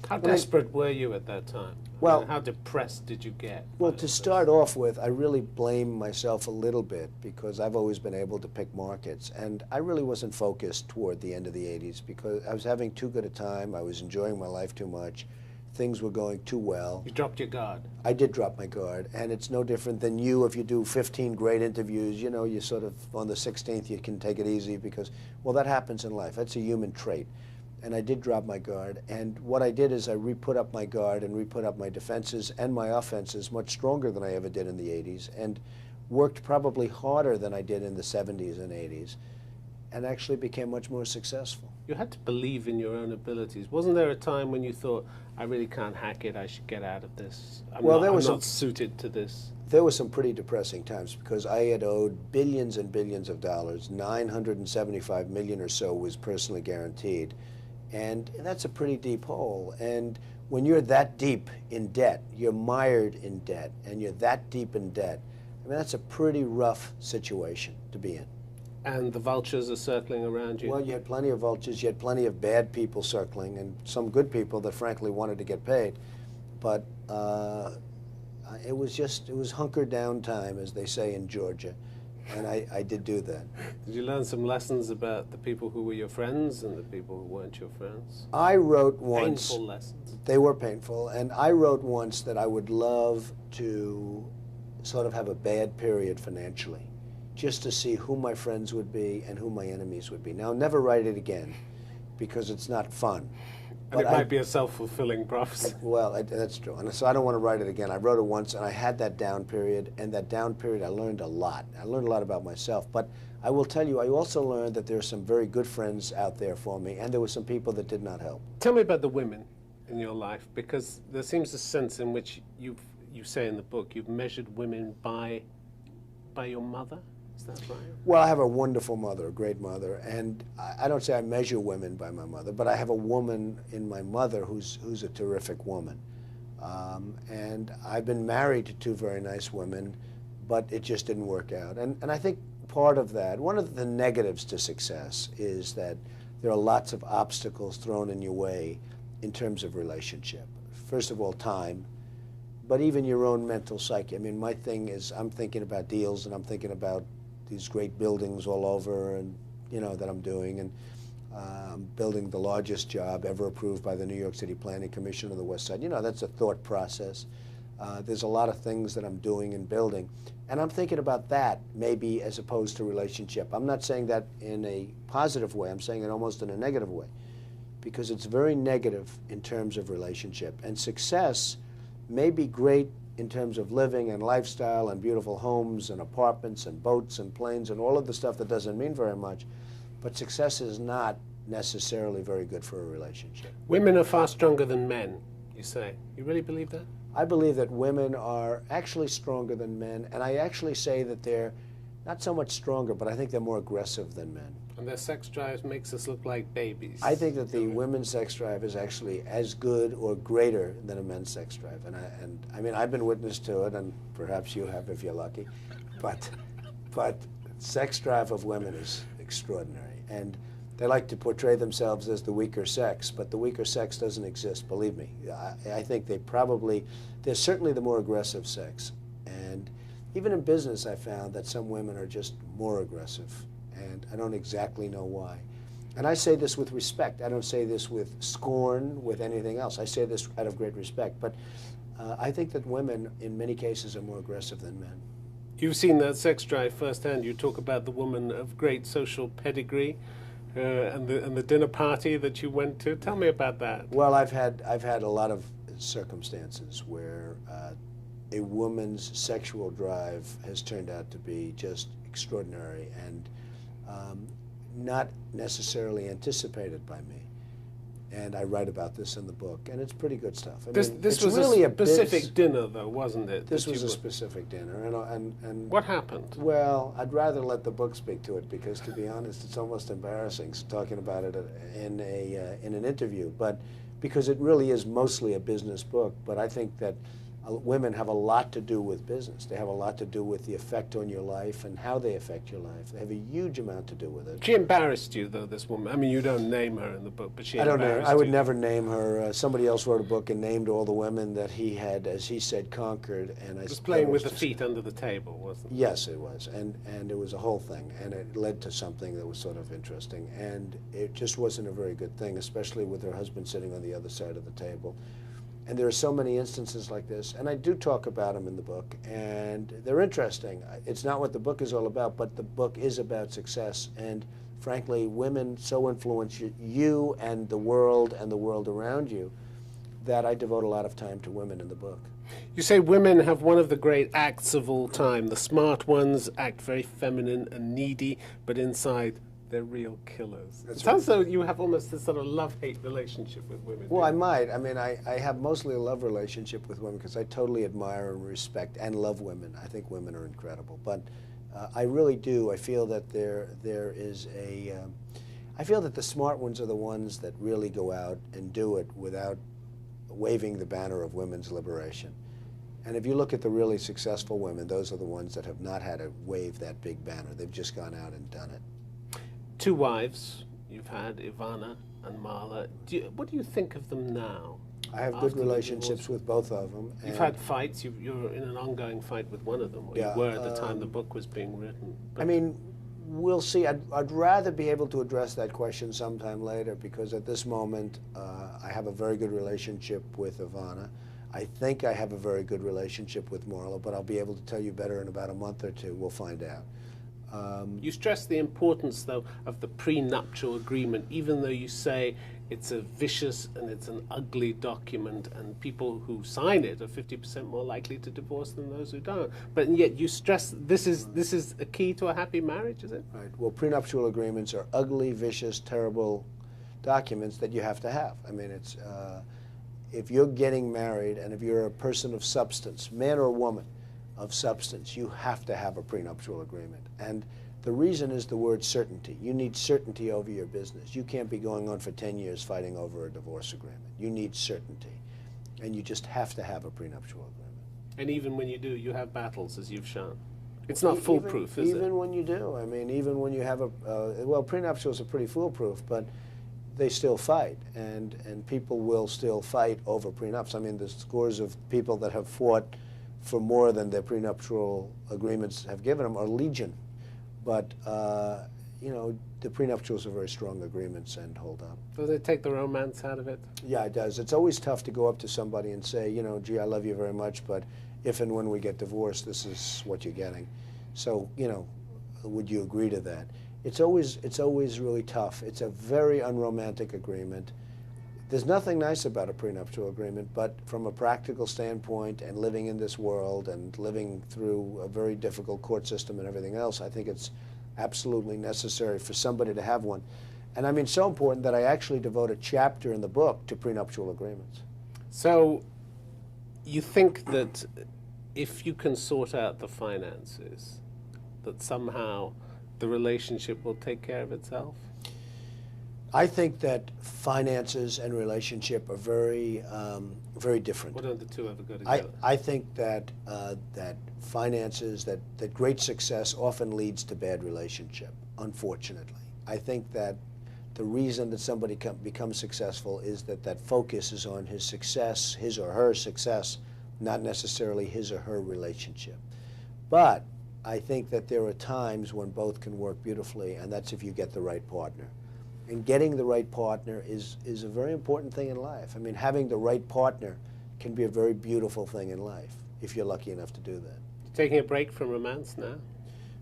How desperate were you at that time? Well, how depressed did you get? Well, to start off with, I really blame myself a little bit because I've always been able to pick markets. And I really wasn't focused toward the end of the 80s because I was having too good a time. I was enjoying my life too much. Things were going too well. You dropped your guard. I did drop my guard. And it's no different than you if you do 15 great interviews. You know, you sort of, on the 16th, you can take it easy because, well, that happens in life. That's a human trait. And I did drop my guard. And what I did is I re-put up my guard and re-put up my defenses and my offenses much stronger than I ever did in the 80s and worked probably harder than I did in the 70s and 80s and actually became much more successful. You had to believe in your own abilities. Wasn't there a time when you thought, I really can't hack it, I should get out of this? I'm not suited to this. There were some pretty depressing times because I had owed billions and billions of dollars. $975 million or so was personally guaranteed. And that's a pretty deep hole. And when you're that deep in debt, you're mired in debt, and you're that deep in debt, I mean, that's a pretty rough situation to be in. And the vultures are circling around you? Well, you had plenty of vultures. You had plenty of bad people circling, and some good people that frankly wanted to get paid. But it was hunker down time, as they say in Georgia. And I did do that. Did you learn some lessons about the people who were your friends and the people who weren't your friends? I wrote once. Painful lessons. They were painful. And I wrote once that I would love to sort of have a bad period financially, just to see who my friends would be and who my enemies would be. Now, I'll never write it again because it's not fun. And it might be a self-fulfilling prophecy. Well, that's true. And so I don't want to write it again. I wrote it once, and I had that down period. And that down period, I learned a lot. I learned a lot about myself. But I will tell you, I also learned that there are some very good friends out there for me, and there were some people that did not help. Tell me about the women in your life, because there seems a sense in which you say in the book you've measured women by your mother. Is that right? Well, I have a wonderful mother, a great mother, and I don't say I measure women by my mother, but I have a woman in my mother who's a terrific woman. And I've been married to two very nice women, but it just didn't work out. And I think part of that, one of the negatives to success is that there are lots of obstacles thrown in your way in terms of relationship. First of all, time, but even your own mental psyche. I mean, my thing is I'm thinking about deals, and I'm thinking about these great buildings all over, and that I'm doing, and building the largest job ever approved by the New York City Planning Commission of the West Side. That's a thought process. There's a lot of things that I'm doing and building, and I'm thinking about that maybe as opposed to relationship. I'm not saying that in a positive way. I'm saying it almost in a negative way, because it's very negative in terms of relationship. And success may be great in terms of living and lifestyle and beautiful homes and apartments and boats and planes and all of the stuff that doesn't mean very much, but success is not necessarily very good for a relationship. Women are far stronger than men, you say. You really believe that? I believe that women are actually stronger than men, and I actually say that they're not so much stronger, but I think they're more aggressive than men. And their sex drive makes us look like babies. I think that the women's sex drive is actually as good or greater than a men's sex drive. And I mean, I've been witness to it, and perhaps you have if you're lucky. But sex drive of women is extraordinary. And they like to portray themselves as the weaker sex, but the weaker sex doesn't exist, believe me. I think they're certainly the more aggressive sex. And even in business, I found that some women are just more aggressive. And I don't exactly know why. And I say this with respect. I don't say this with scorn, with anything else. I say this out of great respect. But I think that women, in many cases, are more aggressive than men. You've seen that sex drive firsthand. You talk about the woman of great social pedigree and the dinner party that you went to. Tell me about that. Well, I've had a lot of circumstances where a woman's sexual drive has turned out to be just extraordinary and not necessarily anticipated by me. And I write about this in the book, and it's pretty good stuff. This was really a specific dinner, though, wasn't it? This was a specific dinner. And what happened? Well, I'd rather let the book speak to it, because, to be honest, it's almost embarrassing talking about it in an interview. But because it really is mostly a business book, but I think that women have a lot to do with business. They have a lot to do with the effect on your life and how they affect your life. They have a huge amount to do with it. She embarrassed you, though, this woman. I mean, you don't name her in the book, but she embarrassed you. I would never name her. Somebody else wrote a book and named all the women that he had, as he said, conquered. And it was playing with the feet under the table, wasn't it? Yes, it was. And it was a whole thing. And it led to something that was sort of interesting. And it just wasn't a very good thing, especially with her husband sitting on the other side of the table. And there are so many instances like this, and I do talk about them in the book, and they're interesting. It's not what the book is all about, but the book is about success, and frankly, women so influence you and the world around you that I devote a lot of time to women in the book. You say women have one of the great acts of all time. The smart ones act very feminine and needy, but inside they're real killers. It sounds though you have almost this sort of love-hate relationship with women. Well, I might. I mean, I have mostly a love relationship with women because I totally admire and respect and love women. I think women are incredible. But I really do. I feel that there is a... I feel that the smart ones are the ones that really go out and do it without waving the banner of women's liberation. And if you look at the really successful women, those are the ones that have not had to wave that big banner. They've just gone out and done it. 2 wives you've had, Ivana and Marla. What do you think of them now? I have good relationships with both of them. You've had fights. You're in an ongoing fight with one of them, or you were at the time the book was being written. I mean, we'll see. I'd rather be able to address that question sometime later, because at this moment, I have a very good relationship with Ivana. I think I have a very good relationship with Marla, but I'll be able to tell you better in about a month or two. We'll find out. You stress the importance, though, of the prenuptial agreement, even though you say it's a vicious and it's an ugly document, and people who sign it are 50% more likely to divorce than those who don't. But yet you stress this is a key to a happy marriage, is it? Right. Well, prenuptial agreements are ugly, vicious, terrible documents that you have to have. I mean, it's if you're getting married and if you're a person of substance, man or woman of substance, you have to have a prenuptial agreement. And the reason is the word certainty. You need certainty over your business. You can't be going on for 10 years fighting over a divorce agreement. You need certainty. And you just have to have a prenuptial agreement. And even when you do, you have battles, as you've shown. It's not foolproof, is it? Even when you do. I mean, even when you have well, prenuptials are pretty foolproof, but they still fight. And people will still fight over prenups. I mean, there's scores of people that have fought for more than their prenuptial agreements have given them are legion. But, you know, the prenuptials are very strong agreements and hold up. Does it take the romance out of it? Yeah, it does. It's always tough to go up to somebody and say, you know, gee, I love you very much, but if and when we get divorced, this is what you're getting. So, you know, would you agree to that? It's always really tough. It's a very unromantic agreement. There's nothing nice about a prenuptial agreement, but from a practical standpoint and living in this world and living through a very difficult court system and everything else, I think it's absolutely necessary for somebody to have one. And I mean, so important that I actually devote a chapter in the book to prenuptial agreements. So you think that if you can sort out the finances, that somehow the relationship will take care of itself? I think that finances and relationship are very, very different. What don't the two ever go together? I think that that finances, that great success often leads to bad relationship, unfortunately. I think that the reason that somebody becomes successful is that focus is on his success, his or her success, not necessarily his or her relationship. But I think that there are times when both can work beautifully, and that's if you get the right partner. And getting the right partner is a very important thing in life. I mean, having the right partner can be a very beautiful thing in life, if you're lucky enough to do that. You're taking a break from romance now?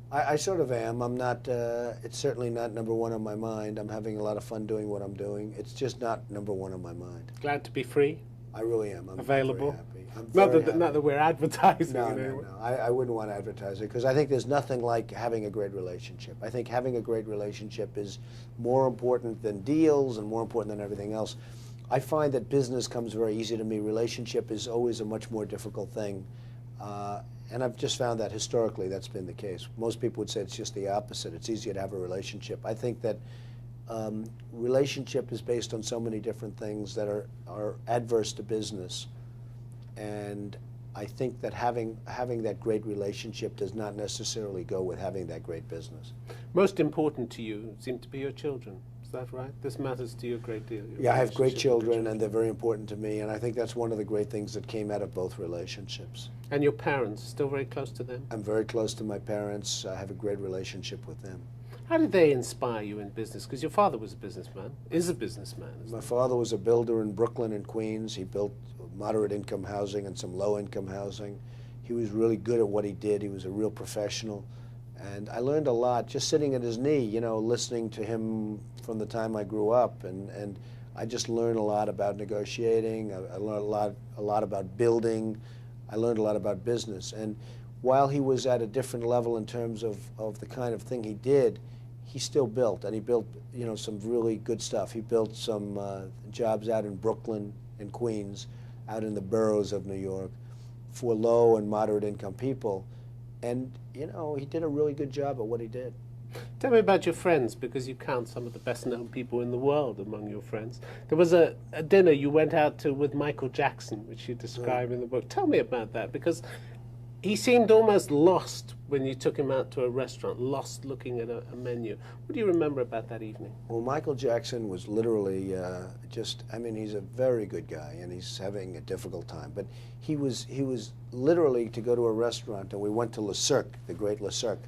I sort of am. I'm not, it's certainly not number one on my mind. I'm having a lot of fun doing what I'm doing. It's just not number one on my mind. Glad to be free? I really am. I'm available? Very happy. Not that we're advertising. No. I wouldn't want to advertise it, because I think there's nothing like having a great relationship. I think having a great relationship is more important than deals and more important than everything else. I find that business comes very easy to me. Relationship is always a much more difficult thing. And I've just found that historically that's been the case. Most people would say it's just the opposite. It's easier to have a relationship. I think that relationship is based on so many different things that are adverse to business. And I think that having that great relationship does not necessarily go with having that great business. Most important to you seem to be your children. Is that right? This matters to you a great deal. Yeah, I have great children, and they're very important to me, and I think that's one of the great things that came out of both relationships. And your parents, still very close to them? I'm very close to my parents. I have a great relationship with them. How did they inspire you in business? Because your father was a businessman, is a businessman. My father was a builder in Brooklyn and Queens. He built moderate income housing and some low income housing. He was really good at what he did. He was a real professional. And I learned a lot just sitting at his knee, you know, listening to him from the time I grew up. And I just learned a lot about negotiating. I learned a lot about building. I learned a lot about business. And while he was at a different level in terms of the kind of thing he did, he still built, and he built, you know, some really good stuff. He built some jobs out in Brooklyn and Queens, out in the boroughs of New York, for low and moderate income people. And, you know, he did a really good job at what he did. Tell me about your friends, because you count some of the best-known people in the world among your friends. There was a dinner you went out to with Michael Jackson, which you describe in the book. Tell me about that, because He seemed almost lost when you took him out to a restaurant, lost looking at a menu. What do you remember about that evening? Well, Michael Jackson was literally I mean, he's a very good guy, and he's having a difficult time. But he was literally to go to a restaurant, and we went to Le Cirque, the great Le Cirque,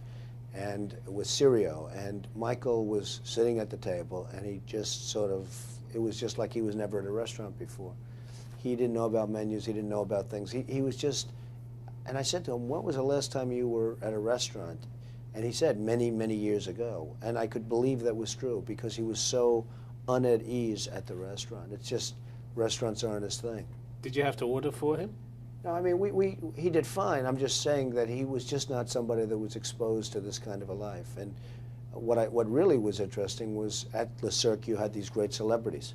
and with Sirio, and Michael was sitting at the table, and he just sort of, it was just like he was never at a restaurant before. He didn't know about menus, he didn't know about things. He was just, and I said to him, when was the last time you were at a restaurant? And he said, many, many years ago. And I could believe that was true because he was so at ease at the restaurant. It's just, restaurants aren't his thing. Did you have to order for him? No, I mean, he did fine. I'm just saying that he was just not somebody that was exposed to this kind of a life. And what really was interesting was at Le Cirque, you had these great celebrities.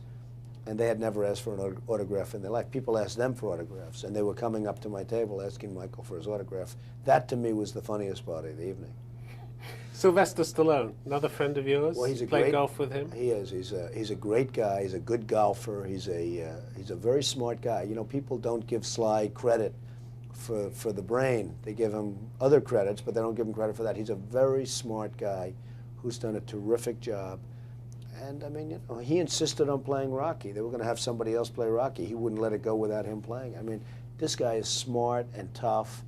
And they had never asked for an autograph in their life. People asked them for autographs, and they were coming up to my table asking Michael for his autograph. That, to me, was the funniest part of the evening. Sylvester Stallone, another friend of yours. Well, you played golf with him. He is. He's a great guy. He's a good golfer. He's a very smart guy. You know, people don't give Sly credit for the brain. They give him other credits, but they don't give him credit for that. He's a very smart guy who's done a terrific job. And I mean, you know, he insisted on playing Rocky. They were going to have somebody else play Rocky. He wouldn't let it go without him playing. I mean, this guy is smart and tough,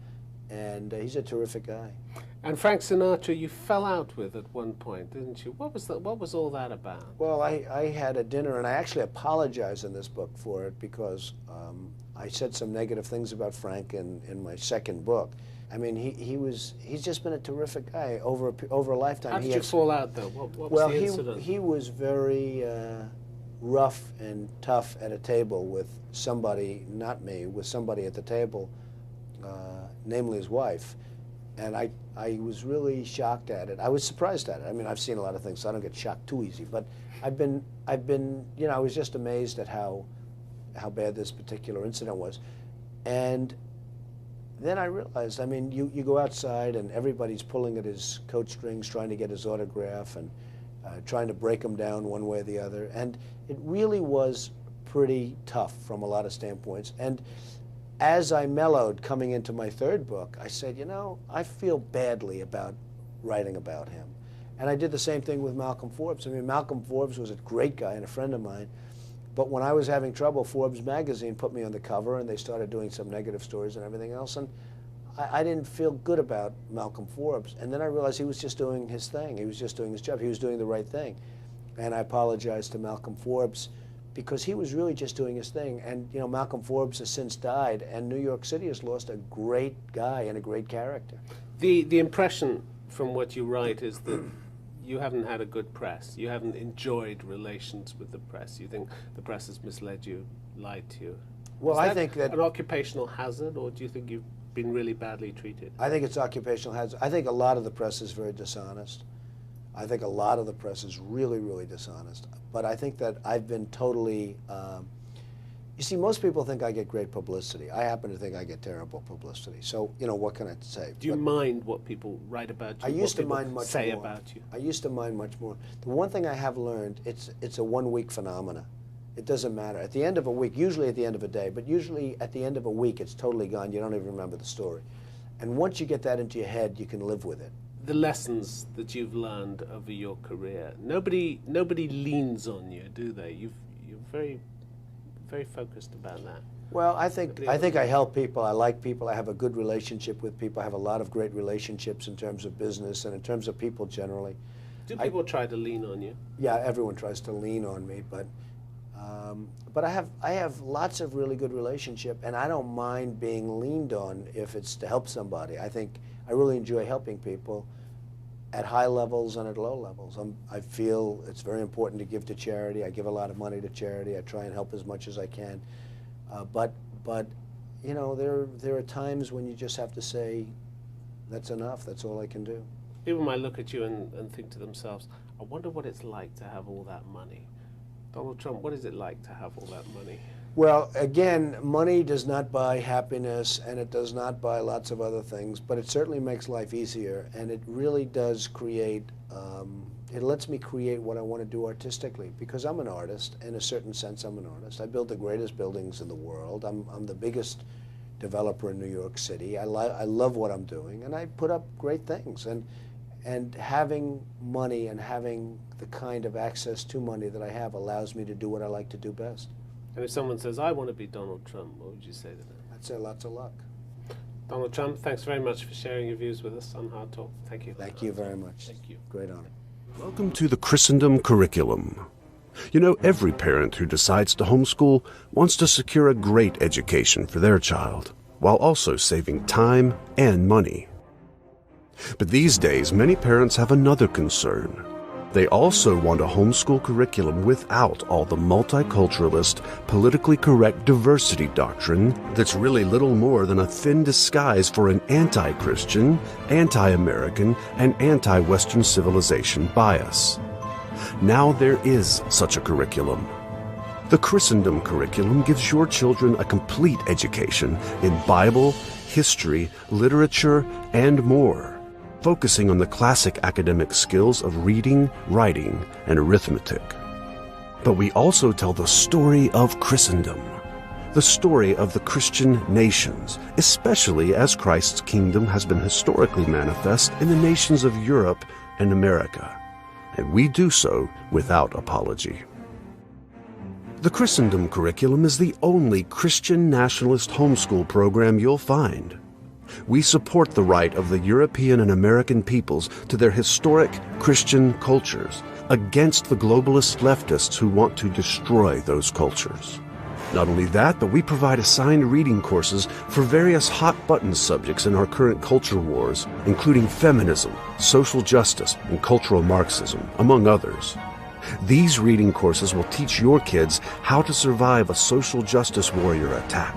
and he's a terrific guy. And Frank Sinatra, you fell out with at one point, didn't you? What was all that about? Well, I had a dinner, and I actually apologize in this book for it because I said some negative things about Frank in my second book. I mean, he's just been a terrific guy over a lifetime. How did you fall out, though? What was the incident? He was very rough and tough at a table with somebody, not me, with somebody at the table, namely his wife. And I was really shocked at it. I was surprised at it. I mean, I've seen a lot of things, so I don't get shocked too easy. But I've been, you know, I was just amazed at how bad this particular incident was. And then I realized, I mean, you go outside and everybody's pulling at his coat strings, trying to get his autograph and trying to break him down one way or the other. And it really was pretty tough from a lot of standpoints. And as I mellowed coming into my third book, I said, you know, I feel badly about writing about him. And I did the same thing with Malcolm Forbes. I mean, Malcolm Forbes was a great guy and a friend of mine. But when I was having trouble, Forbes magazine put me on the cover, and they started doing some negative stories and everything else. And I didn't feel good about Malcolm Forbes. And then I realized he was just doing his thing. He was just doing his job. He was doing the right thing. And I apologized to Malcolm Forbes because he was really just doing his thing. And, you know, Malcolm Forbes has since died, and New York City has lost a great guy and a great character. The impression from what you write is that you haven't had a good press. You haven't enjoyed relations with the press. You think the press has misled you, lied to you. Well, I think that an occupational hazard, or do you think you've been really badly treated? I think it's occupational hazard. I think a lot of the press is very dishonest. I think a lot of the press is really, really dishonest. But I think that I've been totally, you see, most people think I get great publicity. I happen to think I get terrible publicity. So, you know, what can I say? Do you mind what people write about you? I used to mind much say more. about you? I used to mind much more. The one thing I have learned, it's a one-week phenomena. It doesn't matter. At the end of a week, usually at the end of a day, but usually at the end of a week, it's totally gone. You don't even remember the story. And once you get that into your head, you can live with it. The lessons that you've learned over your career, nobody leans on you, do they? You're very focused about that. Well, I think I help people. I like people. I have a good relationship with people. I have a lot of great relationships in terms of business and in terms of people generally. Do people try to lean on you? Yeah, everyone tries to lean on me, but I have lots of really good relationship, and I don't mind being leaned on if it's to help somebody. I think I really enjoy helping people at high levels and at low levels. I feel it's very important to give to charity. I give a lot of money to charity. I try and help as much as I can. But you know, there are times when you just have to say, that's enough. That's all I can do. People might look at you and think to themselves, I wonder what it's like to have all that money. Donald Trump, what is it like to have all that money? Well, again, money does not buy happiness, and it does not buy lots of other things, but it certainly makes life easier, and it really does create, it lets me create what I want to do artistically, because I'm an artist. In a certain sense, I'm an artist. I build the greatest buildings in the world. I'm the biggest developer in New York City. I love what I'm doing, and I put up great things. And having money and having the kind of access to money that I have allows me to do what I like to do best. And if someone says, I want to be Donald Trump, what would you say to them? I'd say lots of luck. Donald Trump, thanks very much for sharing your views with us on Hard Talk. Thank you. Thank you very much. Thank you. Great honor. Welcome to the Christendom curriculum. You know, every parent who decides to homeschool wants to secure a great education for their child, while also saving time and money. But these days, many parents have another concern. They also want a homeschool curriculum without all the multiculturalist, politically correct diversity doctrine that's really little more than a thin disguise for an anti-Christian, anti-American, and anti-Western civilization bias. Now there is such a curriculum. The Christendom curriculum gives your children a complete education in Bible, history, literature, and more, focusing on the classic academic skills of reading, writing, and arithmetic. But we also tell the story of Christendom, the story of the Christian nations, especially as Christ's kingdom has been historically manifest in the nations of Europe and America, and we do so without apology. The Christendom curriculum is the only Christian nationalist homeschool program you'll find. We support the right of the European and American peoples to their historic Christian cultures against the globalist leftists who want to destroy those cultures. Not only that, but we provide assigned reading courses for various hot-button subjects in our current culture wars, including feminism, social justice, and cultural Marxism, among others. These reading courses will teach your kids how to survive a social justice warrior attack,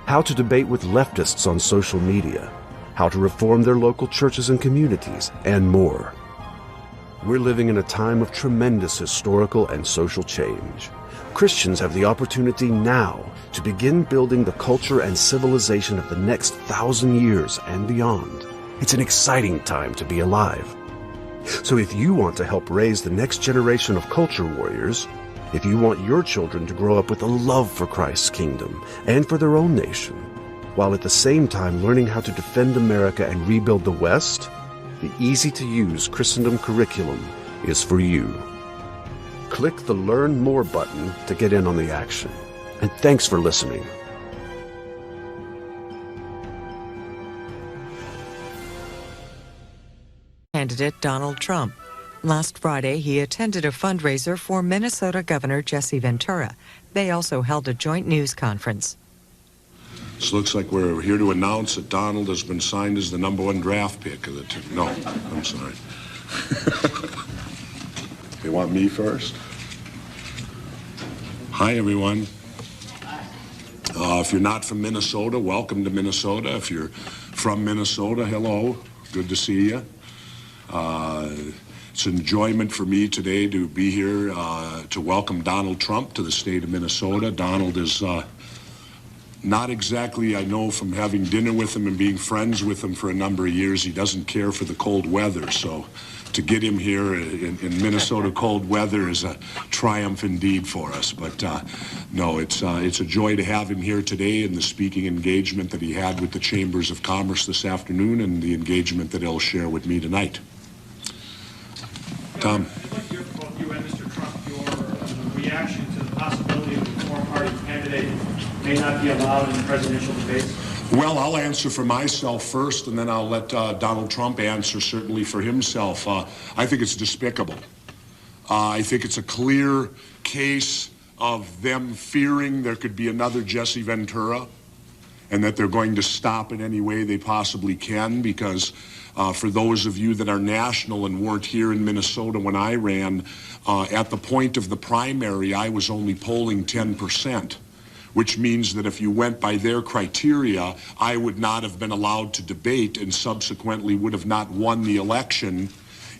how to debate with leftists on social media, how to reform their local churches and communities, and more. We're living in a time of tremendous historical and social change. Christians have the opportunity now to begin building the culture and civilization of the next 1,000 years and beyond. It's an exciting time to be alive. So if you want to help raise the next generation of culture warriors, if you want your children to grow up with a love for Christ's kingdom and for their own nation, while at the same time learning how to defend America and rebuild the West, the easy-to-use Christendom curriculum is for you. Click the Learn More button to get in on the action. And thanks for listening. Candidate Donald Trump. Last Friday, he attended a fundraiser for Minnesota Governor Jesse Ventura. They also held a joint news conference. This looks like we're here to announce that Donald has been signed as the #1 draft pick of the team. No, I'm sorry. They want me first? Hi, everyone. If you're not from Minnesota, welcome to Minnesota. If you're from Minnesota, hello. Good to see you. It's an enjoyment for me today to be here to welcome Donald Trump to the state of Minnesota. Donald is not exactly, I know from having dinner with him and being friends with him for a number of years, he doesn't care for the cold weather. So to get him here in Minnesota cold weather is a triumph indeed for us. But no, it's a joy to have him here today, and the speaking engagement that he had with the Chambers of Commerce this afternoon and the engagement that he'll share with me tonight. Tom. I'd like to hear from both you and Mr. Trump your reaction to the possibility of the Reform Party candidate may not be allowed in the presidential debates. Well, I'll answer for myself first, and then I'll let Donald Trump answer certainly for himself. I think it's despicable. I think it's a clear case of them fearing there could be another Jesse Ventura, and that they're going to stop in any way they possibly can, because for those of you that are national and weren't here in Minnesota when I ran, at the point of the primary, I was only polling 10%, which means that if you went by their criteria, I would not have been allowed to debate and subsequently would have not won the election.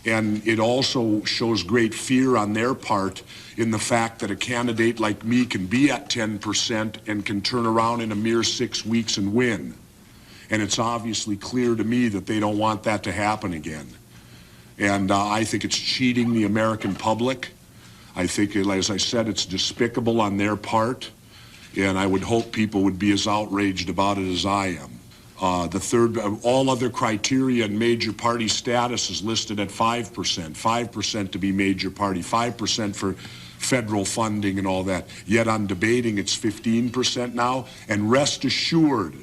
And it also shows great fear on their part in the fact that a candidate like me can be at 10% and can turn around in a mere 6 weeks and win. And it's obviously clear to me that they don't want that to happen again. And I think it's cheating the American public. I think, as I said, it's despicable on their part. And I would hope people would be as outraged about it as I am. The third, all other criteria and major party status is listed at 5%. 5% to be major party, 5% for federal funding and all that. Yet on debating, it's 15% now. And rest assured,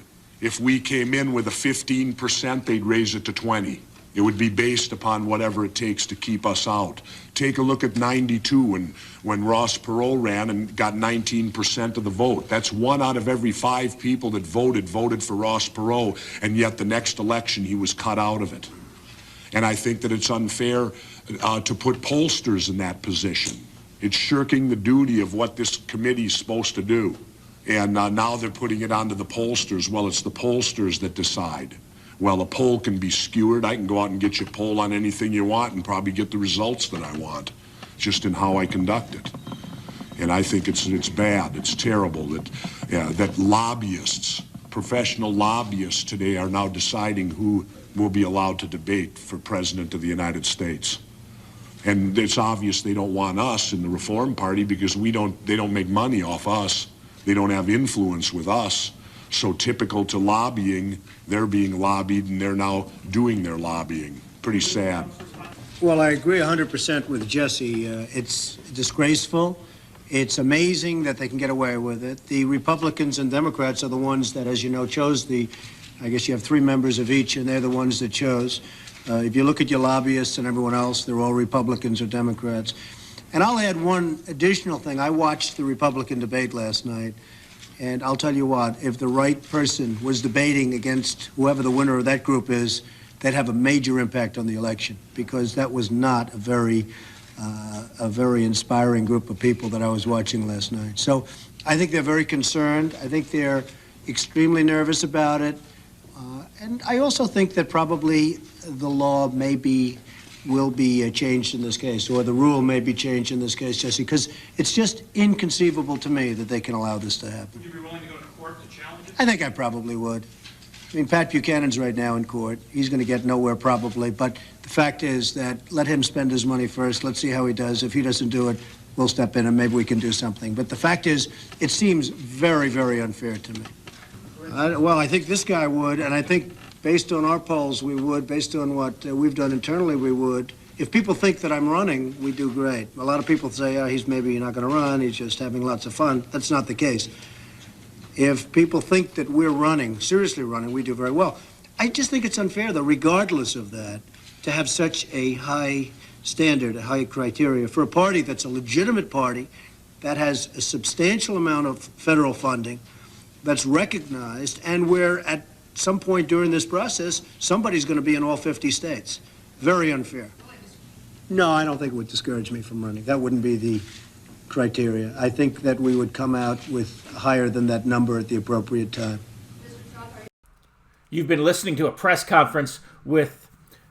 if we came in with a 15%, they'd raise it to 20. It would be based upon whatever it takes to keep us out. Take a look at 92 when Ross Perot ran and got 19% of the vote. That's 1 out of every 5 people that voted for Ross Perot, and yet the next election he was cut out of it. And I think that it's unfair to put pollsters in that position. It's shirking the duty of what this committee is supposed to do. And now they're putting it onto the pollsters. Well, it's the pollsters that decide. Well, a poll can be skewered. I can go out and get you a poll on anything you want and probably get the results that I want, just in how I conduct it. And I think it's bad. It's terrible that lobbyists, professional lobbyists today are now deciding who will be allowed to debate for President of the United States. And it's obvious they don't want us in the Reform Party because they don't make money off us. They don't have influence with us. So typical to lobbying, they're being lobbied and they're now doing their lobbying. Pretty sad. Well, I agree 100% with Jesse. It's disgraceful. It's amazing that they can get away with it. The Republicans and Democrats are the ones that, as you know, chose I guess you have 3 members of each, and they're the ones that chose. If you look at your lobbyists and everyone else, they're all Republicans or Democrats. And I'll add one additional thing. I watched the Republican debate last night. And I'll tell you what, if the right person was debating against whoever the winner of that group is, they'd have a major impact on the election, because that was not a very inspiring group of people that I was watching last night. So I think they're very concerned. I think they're extremely nervous about it. And I also think that probably the law will be changed in this case, or the rule may be changed in this case, Jesse, because it's just inconceivable to me that they can allow this to happen. Would you be willing to go to court to challenge it? I think I probably would. I mean, Pat Buchanan's right now in court. He's going to get nowhere probably, but the fact is that let him spend his money first. Let's see how he does. If he doesn't do it, we'll step in and maybe we can do something. But the fact is, it seems very, very unfair to me. Well, I think this guy would, and I think based on our polls, we would. Based on what we've done internally, we would. If people think that I'm running, we do great. A lot of people say, oh, he's maybe not going to run. He's just having lots of fun. That's not the case. If people think that we're running, seriously running, we do very well. I just think it's unfair, though, regardless of that, to have such a high standard, a high criteria for a party that's a legitimate party, that has a substantial amount of federal funding, that's recognized, and where at some point during this process, somebody's going to be in all 50 states. Very unfair. No, I don't think it would discourage me from running. That wouldn't be the criteria. I think that we would come out with higher than that number at the appropriate time. You've been listening to a press conference with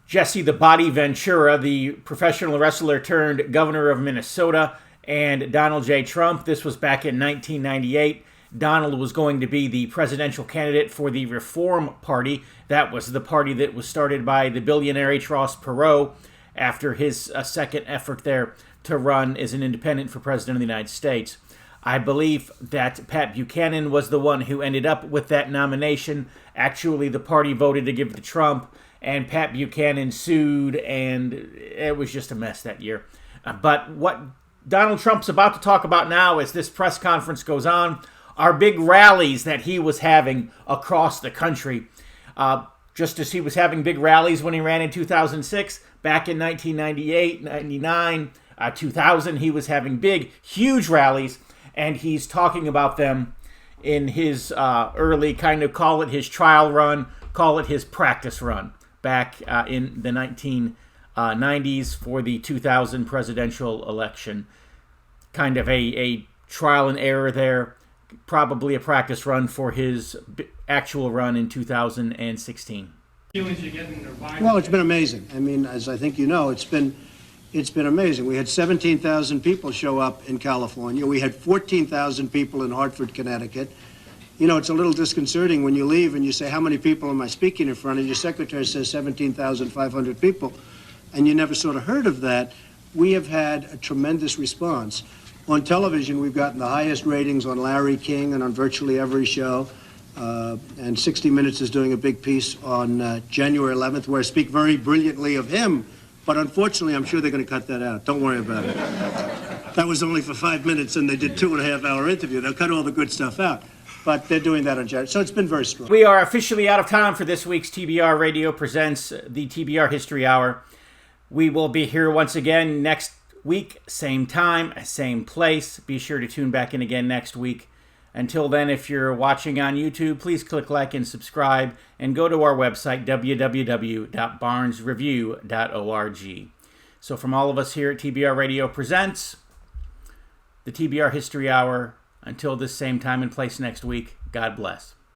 Jesse the Body Ventura, the professional wrestler turned governor of Minnesota, and Donald J. Trump. This was back in 1998. Donald was going to be the presidential candidate for the Reform Party. That was the party that was started by the billionaire Ross Perot after his second effort there to run as an independent for president of the United States. I believe that Pat Buchanan was the one who ended up with that nomination. Actually, the party voted to give it to Trump, and Pat Buchanan sued, and it was just a mess that year. But what Donald Trump's about to talk about now as this press conference goes on are big rallies that he was having across the country. Just as he was having big rallies when he ran in 2006, back in 1998, 99, 2000, he was having big, huge rallies, and he's talking about them in his early, kind of call it his trial run, call it his practice run, back in the 1990s for the 2000 presidential election. Kind of a trial and error there. Probably a practice run for his actual run in 2016. Well, it's been amazing. I mean, as I think you know, it's been amazing. We had 17,000 people show up in California. We had 14,000 people in Hartford, Connecticut. You know, it's a little disconcerting when you leave and you say, how many people am I speaking in front? And your secretary says 17,500 people. And you never sort of heard of that. We have had a tremendous response. On television, we've gotten the highest ratings on Larry King and on virtually every show. And 60 Minutes is doing a big piece on January 11th where I speak very brilliantly of him. But unfortunately, I'm sure they're going to cut that out. Don't worry about it. That was only for 5 minutes, and they did 2.5-hour interview. They'll cut all the good stuff out. But they're doing that on January. So it's been very strong. We are officially out of time for this week's TBR Radio Presents the TBR History Hour. We will be here once again next week, same time, same place. Be sure to tune back in again next week. Until then, if you're watching on YouTube, please click like and subscribe and go to our website, www.barnesreview.org. So from all of us here at TBR Radio Presents, the TBR History Hour, until this same time and place next week, God bless.